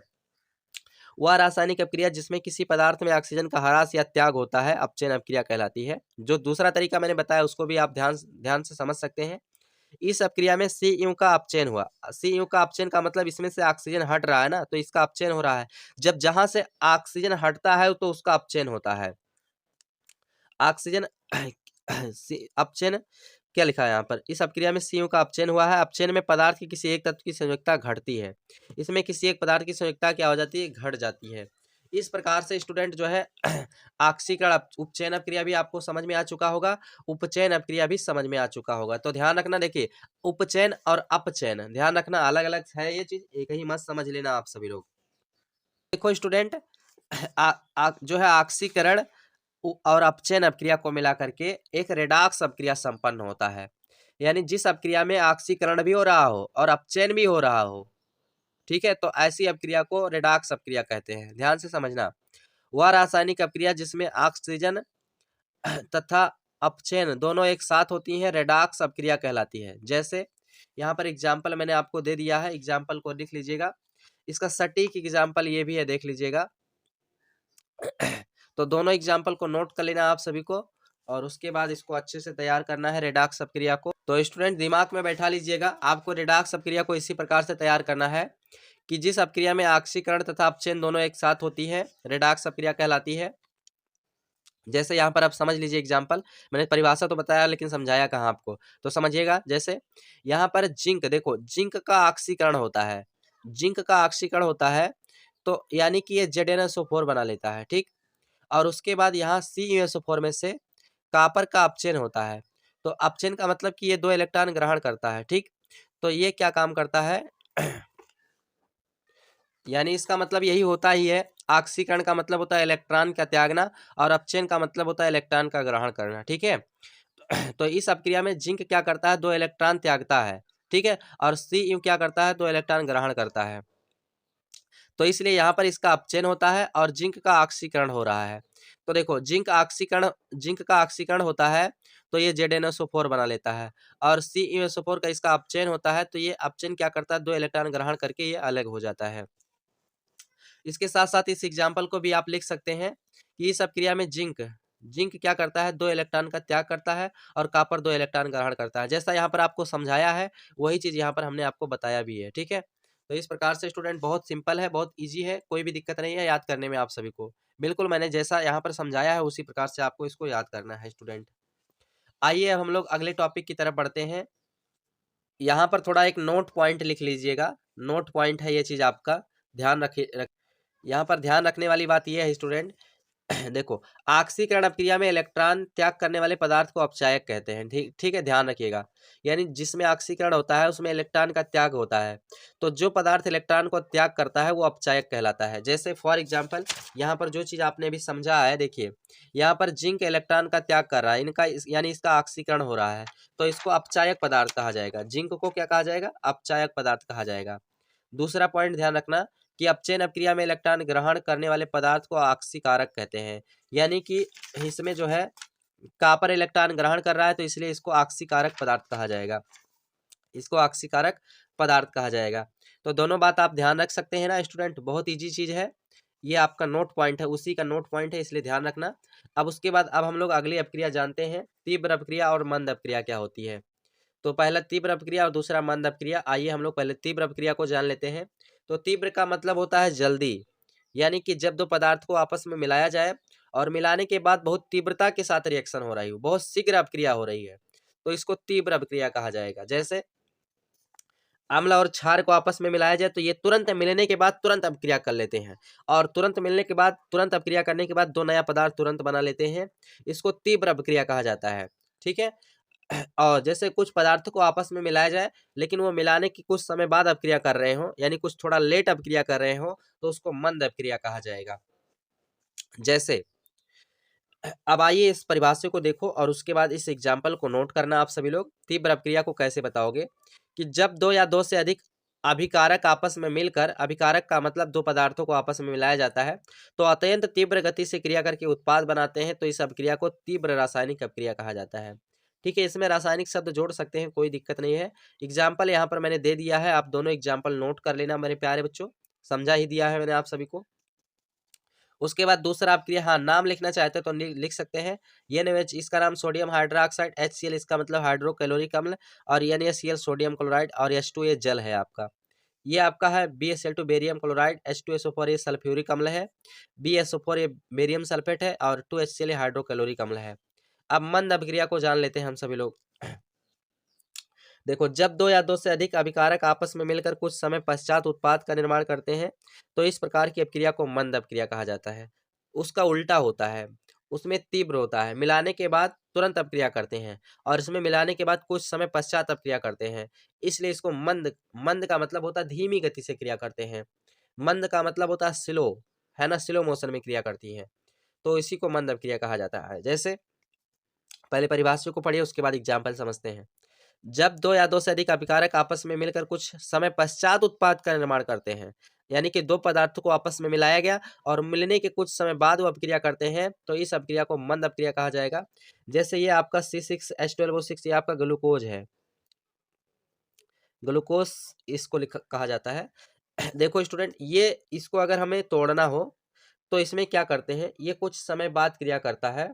वह रासायनिक अपक्रिया जिसमें किसी पदार्थ में ऑक्सीजन का ह्रास या त्याग होता है, अपचयन अपक्रिया कहलाती है। जो दूसरा तरीका मैंने बताया उसको भी आप ध्यान से समझ सकते हैं। इस अपक्रिया में Cu का अपचयन हुआ। Cu का अपचयन का मतलब इसमें से ऑक्सीजन हट रहा है ना, तो इसका अपचयन हो रहा है। जब जहां से ऑक्सीजन हटता है तो उसका अपचयन होता है। ऑक्सीजन अपचयन क्या लिखा है यहाँ पर? इस अपक्रिया में Cu का अपचयन हुआ है। अपचयन में पदार्थ की किसी एक तत्व की संयोजकता घटती है। इसमें किसी एक पदार्थ की संयोजकता क्या हो जाती है? घट जाती है। इस प्रकार से स्टूडेंट जो है ऑक्सीकरण उपचयन अपक्रिया भी आपको समझ में आ चुका होगा, उपचयन अपक्रिया भी समझ में आ चुका होगा। तो ध्यान रखना, देखिए उपचयन और अपचयन ध्यान रखना अलग-अलग है ये चीज़, एक ही मत समझ लेना आप सभी लोग। देखो स्टूडेंट जो है ऑक्सीकरण और अपचयन अपक्रिया को मिला करके एक रेडॉक्स अपक्रिया संपन्न होता है। यानी जिस अपक्रिया में ऑक्सीकरण भी हो रहा हो और अपचयन भी हो रहा हो, ठीक है? तो ऐसी अपक्रिया को रेडॉक्स अपक्रिया कहते हैं। ध्यान से समझना। वह रासायनिक अपक्रिया जिसमें ऑक्सीजन तथा अपचयन दोनों एक साथ होती हैं, रेडॉक्स अपक्रिया कहलाती है। जैसे यहाँ पर एग्जाम्पल मैंने आपको दे दिया है, एग्जाम्पल को लिख लीजिएगा। इसका सटीक एग्जाम्पल ये भी है, देख लीजिएगा। तो दोनों एग्जाम्पल को नोट कर लेना आप सभी को, और उसके बाद इसको अच्छे से तैयार करना है रेडॉक्स अपक्रिया को। तो स्टूडेंट दिमाग में बैठा लीजिएगा, आपको रेडॉक्स अपक्रिया को इसी प्रकार से तैयार करना है कि जिस अपक्रिया में ऑक्सीकरण तथा अपचयन दोनों एक साथ होती है, रेडॉक्स अपक्रिया कहलाती है। जैसे यहाँ पर आप समझ लीजिए एग्जाम्पल, मैंने परिभाषा तो बताया लेकिन समझाया कहाँ आपको, तो समझिएगा। जैसे यहाँ पर जिंक, देखो जिंक का ऑक्सीकरण होता है, जिंक का ऑक्सीकरण होता है, तो यानी कि ये ZnSO4 बना लेता है, ठीक? और उसके बाद यहाँ CuSO4 में से कॉपर का अपचयन होता है। तो अपचयन का मतलब कि ये 2 इलेक्ट्रॉन ग्रहण करता है, ठीक? तो ये क्या काम करता है? यानी इसका मतलब यही होता ही है। ऑक्सीकरण का मतलब होता है इलेक्ट्रॉन का त्यागना, और अपचयन का मतलब होता है इलेक्ट्रॉन का ग्रहण करना, ठीक है? तो इस अपक्रिया में जिंक क्या करता है? 2 इलेक्ट्रॉन त्यागता है, ठीक है? और Cu क्या करता है? 2 इलेक्ट्रॉन ग्रहण करता है। तो इसलिए यहाँ पर इसका अपचयन होता है और जिंक का ऑक्सीकरण हो रहा है। तो देखो जिंक का ऑक्सीकरण होता है, तो ये ZnSO4 बना लेता है, और CuSO4 का इसका अपचयन होता है, तो ये अपचयन क्या करता है? 2 इलेक्ट्रॉन ग्रहण करके ये अलग हो जाता है। इसके साथ साथ इस एग्जाम्पल को भी आप लिख सकते हैं कि इस अपक्रिया में जिंक क्या करता है? 2 इलेक्ट्रॉन का त्याग करता है, और कॉपर 2 इलेक्ट्रॉन ग्रहण करता है। जैसा यहाँ पर आपको समझाया है, वही चीज़ यहाँ पर हमने आपको बताया भी है, ठीक है? तो इस प्रकार से स्टूडेंट बहुत सिंपल है, बहुत ईज़ी है, कोई भी दिक्कत नहीं है याद करने में आप सभी को। बिल्कुल मैंने जैसा यहाँ पर समझाया है उसी प्रकार से आपको इसको याद करना है स्टूडेंट। आइए अब हम लोग अगले टॉपिक की तरफ बढ़ते हैं। यहाँ पर थोड़ा एक नोट पॉइंट लिख लीजिएगा, नोट पॉइंट है ये चीज़ आपका ध्यान रखिए। यहाँ पर ध्यान रखने वाली बात यह है स्टूडेंट, देखो, ऑक्सीकरण अपक्रिया में इलेक्ट्रॉन त्याग करने वाले पदार्थ को अपचायक कहते हैं। ठीक ठीक है, ध्यान रखिएगा। यानी जिसमें ऑक्सीकरण होता है उसमें इलेक्ट्रॉन का त्याग होता है, तो जो पदार्थ इलेक्ट्रॉन को त्याग करता है वो अपचायक कहलाता है। जैसे फॉर एग्जांपल यहाँ पर जो चीज़ आपने अभी समझा है, देखिए यहाँ पर जिंक इलेक्ट्रॉन का त्याग कर रहा है, यानी इसका ऑक्सीकरण हो रहा है, तो इसको अपचायक पदार्थ कहा जाएगा। जिंक को क्या कहा जाएगा? अपचायक पदार्थ कहा जाएगा। दूसरा पॉइंट ध्यान रखना कि अपचयन अपक्रिया में इलेक्ट्रॉन ग्रहण करने वाले पदार्थ को ऑक्सीकारक कहते हैं। यानी कि इसमें जो है कॉपर इलेक्ट्रॉन ग्रहण कर रहा है, तो इसलिए इसको ऑक्सीकारक पदार्थ कहा जाएगा, इसको ऑक्सीकारक पदार्थ कहा जाएगा। तो दोनों बात आप ध्यान रख सकते हैं ना स्टूडेंट, बहुत इजी चीज है, ये आपका नोट पॉइंट है, उसी का नोट पॉइंट है, इसलिए ध्यान रखना। अब उसके बाद अब हम लोग अगली अपक्रिया जानते हैं, तीव्र अपक्रिया और मंद अपक्रिया क्या होती है। तो पहला तीव्र अपक्रिया और दूसरा मंद अपक्रिया। आइए हम लोग पहले तीव्र अपक्रिया को जान लेते हैं। तो तीव्र का मतलब होता है जल्दी, यानी कि जब दो पदार्थ को आपस में मिलाया जाए और मिलाने के बाद बहुत तीव्रता के साथ रिएक्शन हो रही हो, बहुत शीघ्र अपक्रिया हो रही है, तो इसको तीव्र अपक्रिया कहा जाएगा। जैसे अम्ल और क्षार को आपस में मिलाया जाए तो ये तुरंत मिलने के बाद तुरंत अपक्रिया कर लेते हैं, और तुरंत मिलने के बाद तुरंत अपक्रिया करने के बाद दो नया पदार्थ तुरंत बना लेते हैं, इसको तीव्र अपक्रिया कहा जाता है। ठीक है। और जैसे कुछ पदार्थों को आपस में मिलाया जाए लेकिन वो मिलाने की कुछ समय बाद अपक्रिया कर रहे हो, यानी कुछ थोड़ा लेट अपक्रिया कर रहे हो, तो उसको मंद अपक्रिया कहा जाएगा। जैसे अब आइए इस परिभाषा को देखो और उसके बाद इस एग्जाम्पल को नोट करना। आप सभी लोग तीव्र अपक्रिया को कैसे बताओगे कि जब दो या दो से अधिक अभिकारक आपस में मिलकर, अभिकारक का मतलब दो पदार्थों को आपस में मिलाया जाता है, तो अत्यंत तीव्र गति से क्रिया करके उत्पाद बनाते हैं, तो इस अपक्रिया को तीव्र रासायनिक अपक्रिया कहा जाता है। ठीक है, इसमें रासायनिक शब्द जोड़ सकते हैं, कोई दिक्कत नहीं है। एग्जाम्पल यहाँ पर मैंने दे दिया है, आप दोनों एग्जाम्पल नोट कर लेना मेरे प्यारे बच्चों, समझा ही दिया है मैंने आप सभी को। उसके बाद दूसरा अपक्रिया, हाँ नाम लिखना चाहते हैं तो लिख सकते हैं। NaOH इसका नाम सोडियम हाइड्रोक्साइड, HCl इसका मतलब हाइड्रोक्लोरिक अम्ल, और NaCl सोडियम क्लोराइड, और H2A जल है आपका। ये आपका है BSL2 बेरियम क्लोराइड, H2SO4 ये सल्फ्यूरिक अम्ल है, BSO4 ये बेरियम सल्फेट है, और 2HCl ये हाइड्रोक्लोरिक अम्ल है। अब मंद अपक्रिया को जान लेते हैं हम सभी लोग। देखो, जब दो या दो से अधिक अभिकारक आपस में मिलकर कुछ समय पश्चात उत्पाद का निर्माण करते हैं, तो इस प्रकार की अपक्रिया को मंद अपक्रिया कहा जाता है। उसका उल्टा होता है, उसमें तीव्र होता है, मिलाने के बाद तुरंत अपक्रिया करते हैं, और इसमें मिलाने के बाद कुछ समय पश्चात अपक्रिया करते हैं, इसलिए इसको मंद, मंद का मतलब होता है धीमी गति से क्रिया करते हैं, मंद का मतलब होता है स्लो, है ना, स्लो मोशन में क्रिया करती है, तो इसी को मंद अपक्रिया कहा जाता है। जैसे पहले परिभाषा को पढ़िए, उसके बाद एग्जाम्पल समझते हैं। जब दो या दो से अधिक अभिकारक आपस में मिलकर कुछ समय पश्चात उत्पाद का निर्माण करते हैं, यानी कि दो पदार्थों को आपस में मिलाया गया और मिलने के कुछ समय बाद वो अपक्रिया करते हैं, तो इस अपक्रिया को मंद अपक्रिया कहा जाएगा। जैसे ये आपका C6H12O6 ये आपका ग्लूकोज है, ग्लूकोज इसको कहा जाता है। देखो स्टूडेंट, ये इसको अगर हमें तोड़ना हो तो इसमें क्या करते हैं, ये कुछ समय बाद क्रिया करता है,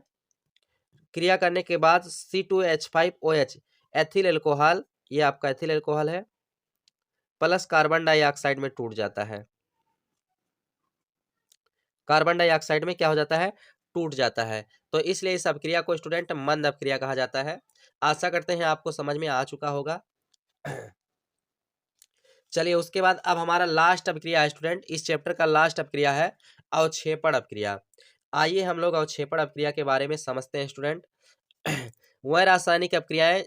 क्रिया करने के बाद C2H5OH एथिल एल्कोहल, ये आपका एथिल एल्कोहल है, प्लस कार्बन डाइऑक्साइड में टूट जाता है। कार्बन डाइऑक्साइड में क्या हो जाता है, टूट जाता है, तो इसलिए इस अपक्रिया को स्टूडेंट मंद अपक्रिया कहा जाता है। आशा करते हैं आपको समझ में आ चुका होगा। चलिए उसके बाद अब हमारा लास्ट अपक्रिया है स्टूडेंट, इस चैप्टर का लास्ट अपक्रिया है अवक्षेपण अपक्रिया। आइए हम लोग अवक्षेपण अपक्रिया के बारे में समझते हैं स्टूडेंट। वह रासायनिक अपक्रियाएं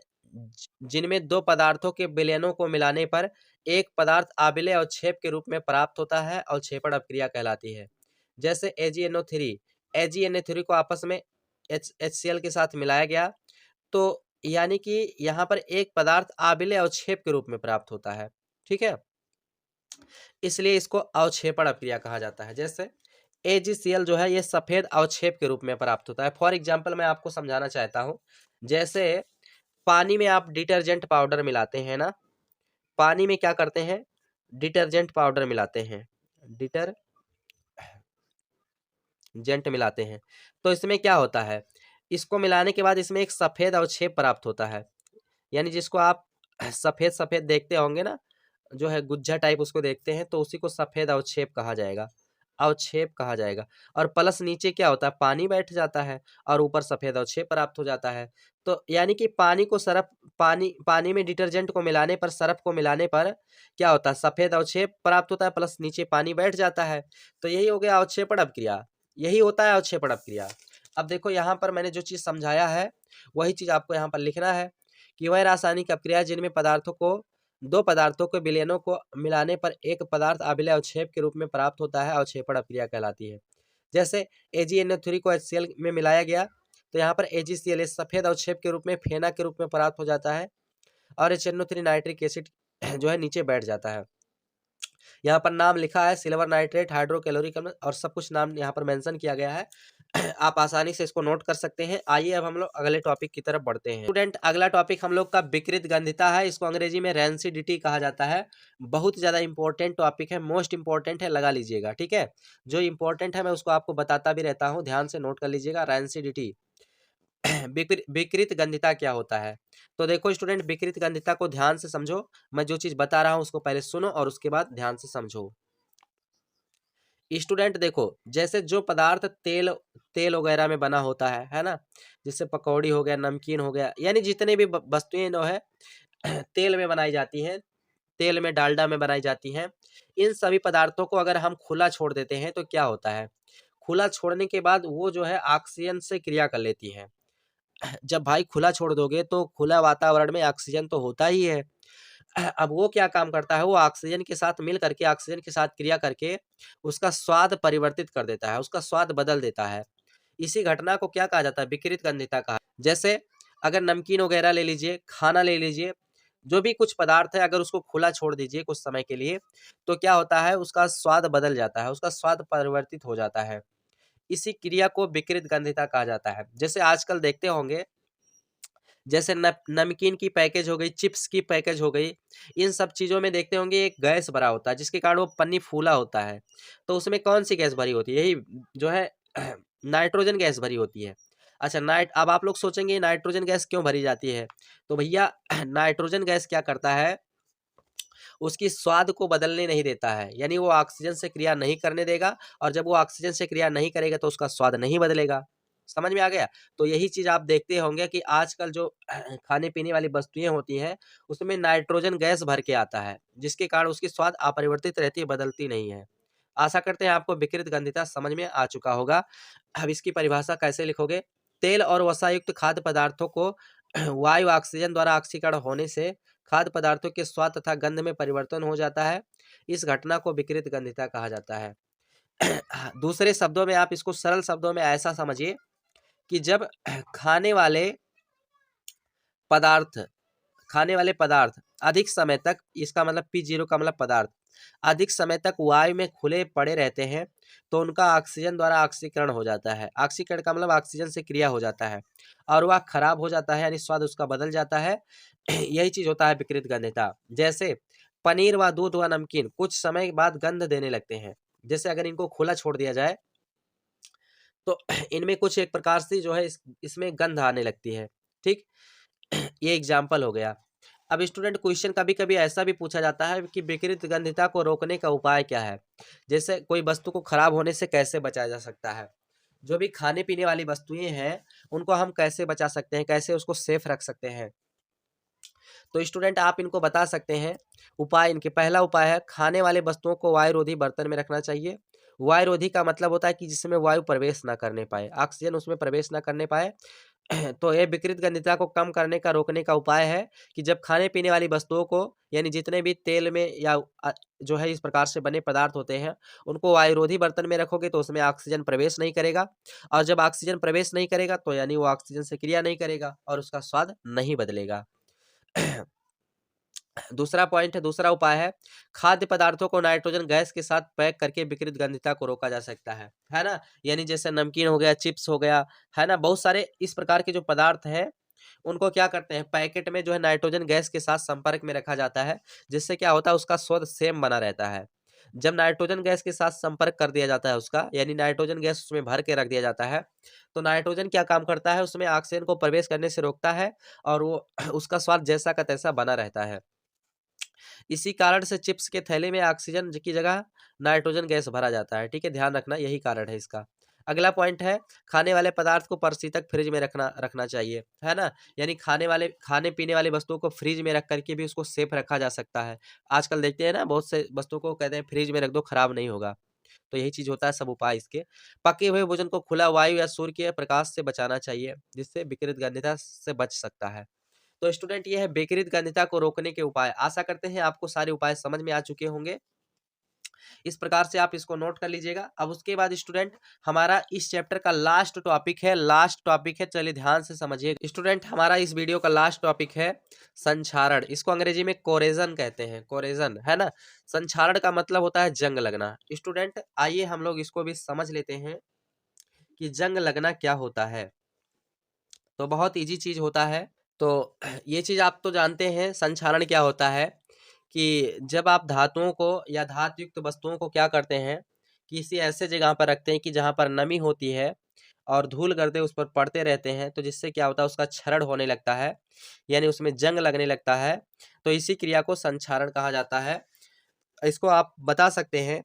जिनमें दो पदार्थों के विलयनों को मिलाने पर एक पदार्थ आबिले अवक्षेप के रूप में प्राप्त होता है, अवक्षेपण अपक्रिया कहलाती है। जैसे AgNO3 को आपस में HCl के साथ मिलाया गया, तो यानी कि यहाँ पर एक पदार्थ आबिले अवक्षेप के रूप में प्राप्त होता है। ठीक है, इसलिए इसको अवक्षेपण अपक्रिया कहा जाता है। जैसे AgCl जो है ये सफेद अवक्षेप के रूप में प्राप्त होता है। फॉर एग्जाम्पल मैं आपको समझाना चाहता हूँ, जैसे पानी में आप डिटर्जेंट पाउडर मिलाते हैं ना, पानी में क्या करते हैं, डिटर्जेंट पाउडर मिलाते हैं, डिटर्जेंट मिलाते हैं, तो इसमें क्या होता है, इसको मिलाने के बाद इसमें एक सफेद अवक्षेप प्राप्त होता है, यानी जिसको आप सफेद सफेद देखते होंगे ना, जो है गुज्जा टाइप उसको देखते हैं, तो उसी को सफेद अवक्षेप कहा जाएगा। अवक्षेप कहा जाएगा। और प्लस नीचे क्या होता है, पानी बैठ जाता है और ऊपर सफेद अवक्षेप प्राप्त हो जाता है। तो यानी कि पानी में डिटर्जेंट को मिलाने पर, सरफ को मिलाने पर क्या होता है, सफेद अवक्षेप प्राप्त होता है, प्लस नीचे पानी बैठ जाता है। तो यही हो गया अवक्षेपण अपक्रिया, यही होता है अवक्षेपण अपक्रिया। अब देखो यहाँ पर मैंने जो चीज समझाया है वही चीज आपको यहाँ पर लिखना है कि वह रासायनिक अपक्रिया जिनमें दो पदार्थों के विलयनों को मिलाने पर एक पदार्थ अभिलय अवक्षेप के रूप में प्राप्त होता है, अवक्षेपण अपक्रिया कहलाती है। जैसे AgNO3 को HCl में मिलाया गया तो यहाँ पर AgCl सफेद अवक्षेप के रूप में फेना के रूप में प्राप्त हो जाता है और HNO3 नाइट्रिक एसिड जो है नीचे बैठ जाता है। यहाँ पर नाम लिखा है सिल्वर नाइट्रेट, हाइड्रोक्लोरिक अम्ल और सब कुछ नाम यहाँ पर मेंशन किया गया है। आप आसानी से इसको नोट कर सकते हैं। आइए अब हम लोग अगले टॉपिक की तरफ बढ़ते हैं। स्टूडेंट, अगला टॉपिक हम लोग का विकृत गंधिता है। इसको अंग्रेजी में रैंसिडिटी कहा जाता है। बहुत ज्यादा इंपॉर्टेंट टॉपिक है, मोस्ट इंपॉर्टेंट है, लगा लीजिएगा, ठीक है। जो इंपॉर्टेंट है मैं उसको आपको बताता भी रहता हूँ, ध्यान से नोट कर लीजिएगा। रैंसिडिटी विकृत गंधिता क्या होता है। तो देखो स्टूडेंट, विकृत गंधिता को ध्यान से समझो। मैं जो चीज बता रहा हूं उसको पहले सुनो और उसके बाद ध्यान से समझो। स्टूडेंट देखो, जैसे जो पदार्थ तेल वगैरह में बना होता है ना, जैसे पकौड़ी हो गया, नमकीन हो गया, यानी जितने भी वस्तुएं जो है तेल में बनाई जाती हैं, तेल में, डालडा में बनाई जाती हैं, इन सभी पदार्थों को अगर हम खुला छोड़ देते हैं तो क्या होता है, खुला छोड़ने के बाद वो जो है ऑक्सीजन से क्रिया कर लेती हैं। जब भाई खुला छोड़ दोगे तो खुला वातावरण में ऑक्सीजन तो होता ही है। अब वो क्या काम करता है, वो ऑक्सीजन के साथ मिल करके, ऑक्सीजन के साथ क्रिया करके उसका स्वाद परिवर्तित कर देता है, उसका स्वाद बदल देता है। इसी घटना को क्या कहा जाता है, विकृत गंधिता कहा। जैसे अगर नमकीन वगैरह ले लीजिए, खाना ले लीजिए, जो भी कुछ पदार्थ है अगर उसको खुला छोड़ दीजिए कुछ समय के लिए तो क्या होता है, उसका स्वाद बदल जाता है, उसका स्वाद परिवर्तित हो जाता है। इसी क्रिया को विकृत गंधिता कहा जाता है। जैसे आजकल देखते होंगे, जैसे नमकीन की पैकेज हो गई, चिप्स की पैकेज हो गई, इन सब चीज़ों में देखते होंगे एक गैस भरा होता है जिसके कारण वो पन्नी फूला होता है। तो उसमें कौन सी गैस भरी होती है, यही जो है नाइट्रोजन गैस भरी होती है। अच्छा, अब आप लोग सोचेंगे नाइट्रोजन गैस क्यों भरी जाती है, तो भैया नाइट्रोजन गैस क्या करता है, उसकी स्वाद को बदलने नहीं देता है, यानी वो ऑक्सीजन से क्रिया नहीं करने देगा, और जब वो ऑक्सीजन से क्रिया नहीं करेगा तो उसका स्वाद नहीं बदलेगा। समझ में आ गया। तो यही चीज आप देखते होंगे कि आजकल जो खाने पीने वाली वस्तुएं होती हैं उसमें नाइट्रोजन गैस भर के आता है, जिसके कारण उसकी स्वाद अपरिवर्तित रहती है, बदलती नहीं है। आशा करते हैं आपको विकृत गंधिता समझ में आ चुका होगा। अब इसकी परिभाषा कैसे लिखोगे, तेल और वसायुक्त खाद्य पदार्थों को वायु ऑक्सीजन द्वारा ऑक्सीकरण होने से खाद्य पदार्थों के स्वाद तथा गंध में परिवर्तन हो जाता है। इस घटना को विकृत गंधिता कहा जाता है। दूसरे शब्दों में, आप इसको सरल शब्दों में ऐसा समझिए कि जब खाने वाले पदार्थ खाने वाले पदार्थ अधिक समय तक, इसका मतलब P0 का मतलब पदार्थ, अधिक समय तक वायु में खुले पड़े रहते हैं तो उनका ऑक्सीजन द्वारा ऑक्सीकरण हो जाता है। ऑक्सीकरण का मतलब ऑक्सीजन से क्रिया हो जाता है और वह खराब हो जाता है, यानी स्वाद उसका बदल जाता है। यही चीज होता है विकृत गंधिता। जैसे पनीर व दूध व नमकीन कुछ समय बाद गंध देने लगते हैं। जैसे अगर इनको खुला छोड़ दिया जाए तो इनमें कुछ एक प्रकार से जो है इसमें गंध आने लगती है, ठीक। ये एग्जाम्पल हो गया। अब स्टूडेंट, क्वेश्चन कभी कभी ऐसा भी पूछा जाता है कि विकृत गंधिता को रोकने का उपाय क्या है। जैसे कोई वस्तु को खराब होने से कैसे बचाया जा सकता है, जो भी खाने पीने वाली वस्तुएं हैं उनको हम कैसे बचा सकते हैं, कैसे उसको सेफ रख सकते हैं। तो स्टूडेंट, आप इनको बता सकते हैं उपाय। इनके पहला उपाय है, खाने वाले वस्तुओं को वायुरोधी बर्तन में रखना चाहिए। वायुरोधी का मतलब होता है कि जिसमें वायु प्रवेश ना करने पाए, ऑक्सीजन उसमें प्रवेश ना करने पाए। तो ये विकृत गंधिता को कम करने का, रोकने का उपाय है कि जब खाने पीने वाली वस्तुओं को, यानी जितने भी तेल में या जो है इस प्रकार से बने पदार्थ होते हैं उनको वायुरोधी बर्तन में रखोगे तो उसमें ऑक्सीजन प्रवेश नहीं करेगा, और जब ऑक्सीजन प्रवेश नहीं करेगा तो यानी वो ऑक्सीजन से क्रिया नहीं करेगा और उसका स्वाद नहीं बदलेगा। दूसरा पॉइंट है, दूसरा उपाय है, खाद्य पदार्थों को नाइट्रोजन गैस के साथ पैक करके विकृत गंधिता को रोका जा सकता है ना। यानी जैसे नमकीन हो गया, चिप्स हो गया, है ना, बहुत सारे इस प्रकार के जो पदार्थ हैं उनको क्या करते हैं, पैकेट में जो है नाइट्रोजन गैस के साथ संपर्क में रखा जाता है, जिससे क्या होता है, उसका स्वाद सेम बना रहता है। जब नाइट्रोजन गैस के साथ संपर्क कर दिया जाता है उसका, यानी नाइट्रोजन गैस उसमें भर के रख दिया जाता है, तो नाइट्रोजन क्या काम करता है, उसमें ऑक्सीजन को प्रवेश करने से रोकता है और वो उसका स्वाद जैसा का तैसा बना रहता है। इसी कारण से चिप्स के थैले में ऑक्सीजन की जगह नाइट्रोजन गैस भरा जाता है। ठीक है, ध्यान रखना, यही कारण है इसका। अगला पॉइंट है, खाने वाले पदार्थ को परिशीतक फ्रिज में रखना रखना चाहिए, है ना। यानी खाने पीने वाली वस्तुओं को फ्रिज में रख करके भी उसको सेफ रखा जा सकता है। आजकल देखते हैं ना, बहुत से वस्तुओं को कहते हैं फ्रिज में रख दो, खराब नहीं होगा। तो यही चीज होता है, सब उपाय इसके। पके हुए भोजन को खुला वायु या सूर्य के प्रकाश से बचाना चाहिए, जिससे विकिरित गंधिता से बच सकता है। तो स्टूडेंट, ये है विकिरित गंधिता को रोकने के उपाय। आशा करते हैं आपको सारे उपाय समझ में आ चुके होंगे। इस प्रकार से आप इसको नोट कर लीजिएगा। अब उसके बाद स्टूडेंट, हमारा इस चैप्टर का लास्ट टॉपिक है, चलिए ध्यान से समझिए स्टूडेंट। हमारा इस वीडियो का लास्ट टॉपिक है संक्षारण। इसको अंग्रेजी में कोरेजन कहते हैं, कोरेजन, है ना। संक्षारण का मतलब होता है जंग लगना। स्टूडेंट, आइए हम लोग इसको भी समझ लेते हैं कि जंग लगना क्या होता है। तो बहुत इजी चीज होता है। तो ये चीज आप तो जानते हैं, संक्षारण क्या होता है कि जब आप धातुओं को या धातु युक्त वस्तुओं को क्या करते हैं, किसी ऐसे जगह पर रखते हैं कि जहां पर नमी होती है और धूल गर्दे उस पर पड़ते रहते हैं, तो जिससे क्या होता है, उसका क्षरण होने लगता है, यानी उसमें जंग लगने लगता है। तो इसी क्रिया को संक्षारण कहा जाता है। इसको आप बता सकते हैं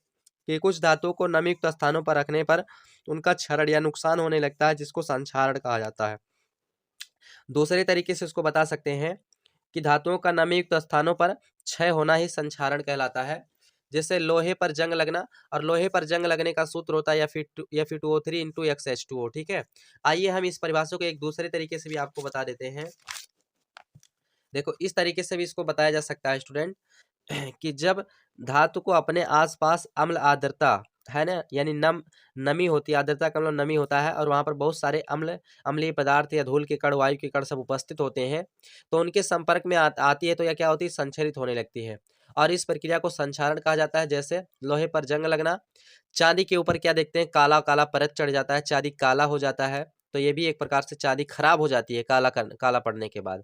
कि कुछ धातुओं को नमी युक्त स्थानों पर रखने पर उनका क्षरण या नुकसान होने लगता है, जिसको संक्षारण कहा जाता है। दूसरे तरीके से इसको बता सकते हैं कि धातुओं का नमीयुक्त स्थानों पर क्षय होना ही संक्षारण कहलाता है। जैसे लोहे पर जंग लगना, और लोहे पर जंग लगने का सूत्र होता है Fe2O3 इंटू XH2O। ठीक है, आइए हम इस परिभाषा को एक दूसरे तरीके से भी आपको बता देते हैं। देखो, इस तरीके से भी इसको बताया जा सकता है स्टूडेंट कि जब धातु को अपने आसपास अम्ल आर्द्रता, है ना, यानी नमी होती है, आर्द्रता का मतलब नमी होता है, और वहां पर बहुत सारे अम्लीय पदार्थ या धूल के कण, वायु के कण सब उपस्थित होते हैं, तो उनके संपर्क में आती है, तो यह क्या होती है, संक्षरित होने लगती है, और इस प्रक्रिया को संक्षारण कहा जाता है। जैसे लोहे पर जंग लगना, चांदी के ऊपर क्या देखते हैं, काला काला परत चढ़ जाता है, चांदी काला हो जाता है, तो ये भी एक प्रकार से चांदी खराब हो जाती है काला पड़ने के बाद।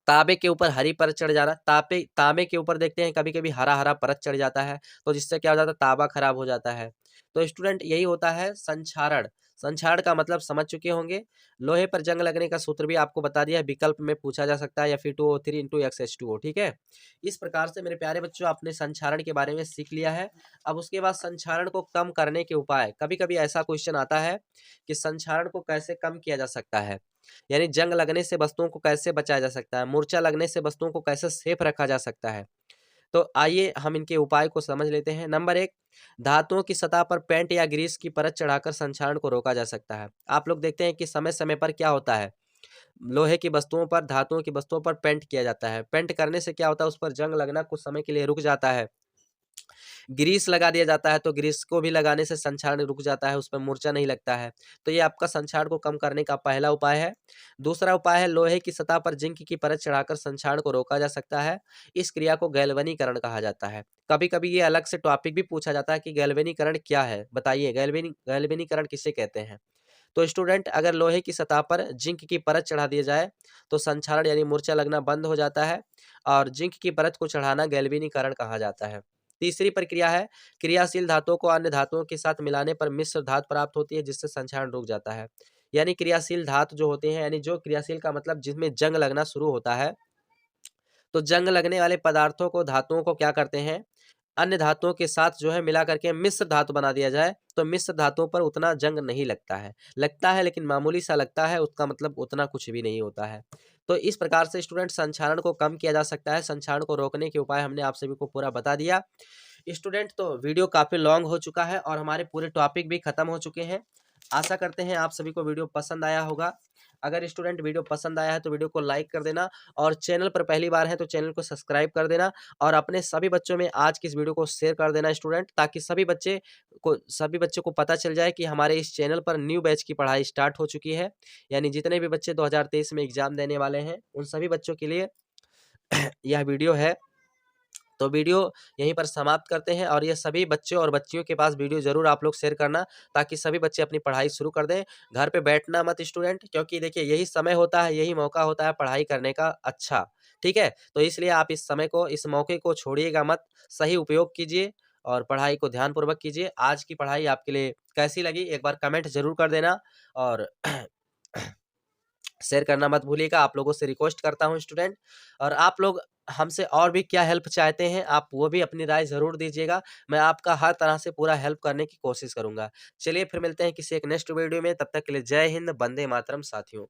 तांबे के ऊपर हरी परत चढ़ जाना, तांबे के ऊपर देखते हैं कभी कभी हरा हरा परत चढ़ जाता है, तो जिससे क्या हो जाता है, तांबा खराब हो जाता है। तो स्टूडेंट, यही होता है संक्षारण। संक्षारण का मतलब समझ चुके होंगे। लोहे पर जंग लगने का सूत्र भी आपको बता दिया, विकल्प में पूछा जा सकता है, या Fe2O3 इंटू XH2O। ठीक है, इस प्रकार से मेरे प्यारे बच्चों, आपने संक्षारण के बारे में सीख लिया है। अब उसके बाद संक्षारण को कम करने के उपाय। कभी कभी ऐसा क्वेश्चन आता है कि संक्षारण को कैसे कम किया जा सकता है, यानी जंग लगने से वस्तुओं को कैसे बचाया जा सकता है, मूर्छा लगने से वस्तुओं को कैसे सेफ रखा जा सकता है। तो आइए हम इनके उपाय को समझ लेते हैं। नंबर 1, धातुओं की सतह पर पेंट या ग्रीस की परत चढ़ाकर संक्षारण को रोका जा सकता है। आप लोग देखते हैं कि समय समय पर क्या होता है, लोहे की वस्तुओं पर, धातुओं की वस्तुओं पर पेंट किया जाता है। पेंट करने से क्या होता है, उस पर जंग लगना कुछ समय के लिए रुक जाता है। ग्रीस लगा दिया जाता है, तो ग्रीस को भी लगाने से संक्षारण रुक जाता है, उस पर मूर्छा नहीं लगता है। तो ये आपका संक्षारण को कम करने का पहला उपाय है। दूसरा उपाय है, लोहे की सतह पर जिंक की परत चढ़ाकर संक्षारण को रोका जा सकता है। इस क्रिया को गैल्वेनीकरण कहा जाता है। कभी कभी ये अलग से टॉपिक भी पूछा जाता है कि गैल्वेनीकरण क्या है, बताइए गैल्वेनीकरण किसे कहते हैं। तो स्टूडेंट, अगर लोहे की सतह पर जिंक की परत चढ़ा दिया जाए, तो संक्षारण यानी मूर्छा लगना बंद हो जाता है, और जिंक की परत को चढ़ाना गैल्वेनीकरण कहा जाता है। तीसरी प्रक्रिया है, क्रियाशील धातुओं को अन्य धातुओं के साथ मिलाने पर मिश्र धातु प्राप्त होती है, जिससे संक्षारण रुक जाता है। यानी क्रियाशील धातु जो होते हैं, यानी जो क्रियाशील का मतलब जिसमें जंग लगना शुरू होता है, तो जंग लगने वाले पदार्थों को, धातुओं को क्या करते हैं, अन्य धातुओं के साथ जो है मिला करके मिश्र धातु बना दिया जाए, तो मिश्र धातुओं पर उतना जंग नहीं लगता है लेकिन मामूली सा लगता है, उसका मतलब उतना कुछ भी नहीं होता है। तो इस प्रकार से स्टूडेंट, संक्षारण को कम किया जा सकता है। संक्षारण को रोकने के उपाय हमने आप सभी को पूरा बता दिया। स्टूडेंट, तो वीडियो काफी लॉन्ग हो चुका है और हमारे पूरे टॉपिक भी खत्म हो चुके हैं। आशा करते हैं आप सभी को वीडियो पसंद आया होगा। अगर स्टूडेंट वीडियो पसंद आया है तो वीडियो को लाइक कर देना, और चैनल पर पहली बार है तो चैनल को सब्सक्राइब कर देना, और अपने सभी बच्चों में आज की इस वीडियो को शेयर कर देना स्टूडेंट, ताकि सभी बच्चों को पता चल जाए कि हमारे इस चैनल पर न्यू बैच की पढ़ाई स्टार्ट हो चुकी है। यानी जितने भी बच्चे 2023 में एग्जाम देने वाले हैं, उन सभी बच्चों के लिए यह वीडियो है। तो वीडियो यहीं पर समाप्त करते हैं, और ये सभी बच्चों और बच्चियों के पास वीडियो जरूर आप लोग शेयर करना, ताकि सभी बच्चे अपनी पढ़ाई शुरू कर दें। घर पे बैठना मत स्टूडेंट, क्योंकि देखिए यही समय होता है, यही मौका होता है पढ़ाई करने का अच्छा। ठीक है, तो इसलिए आप इस समय को, इस मौके को छोड़िएगा मत, सही उपयोग कीजिए और पढ़ाई को ध्यानपूर्वक कीजिए। आज की पढ़ाई आपके लिए कैसी लगी, एक बार कमेंट जरूर कर देना, और शेयर करना मत भूलिएगा। आप लोगों से रिक्वेस्ट करता हूँ स्टूडेंट, और आप लोग हमसे और भी क्या हेल्प चाहते हैं, आप वो भी अपनी राय ज़रूर दीजिएगा। मैं आपका हर तरह से पूरा हेल्प करने की कोशिश करूँगा। चलिए फिर मिलते हैं किसी एक नेक्स्ट वीडियो में, तब तक के लिए जय हिंद, वंदे मातरम साथियों।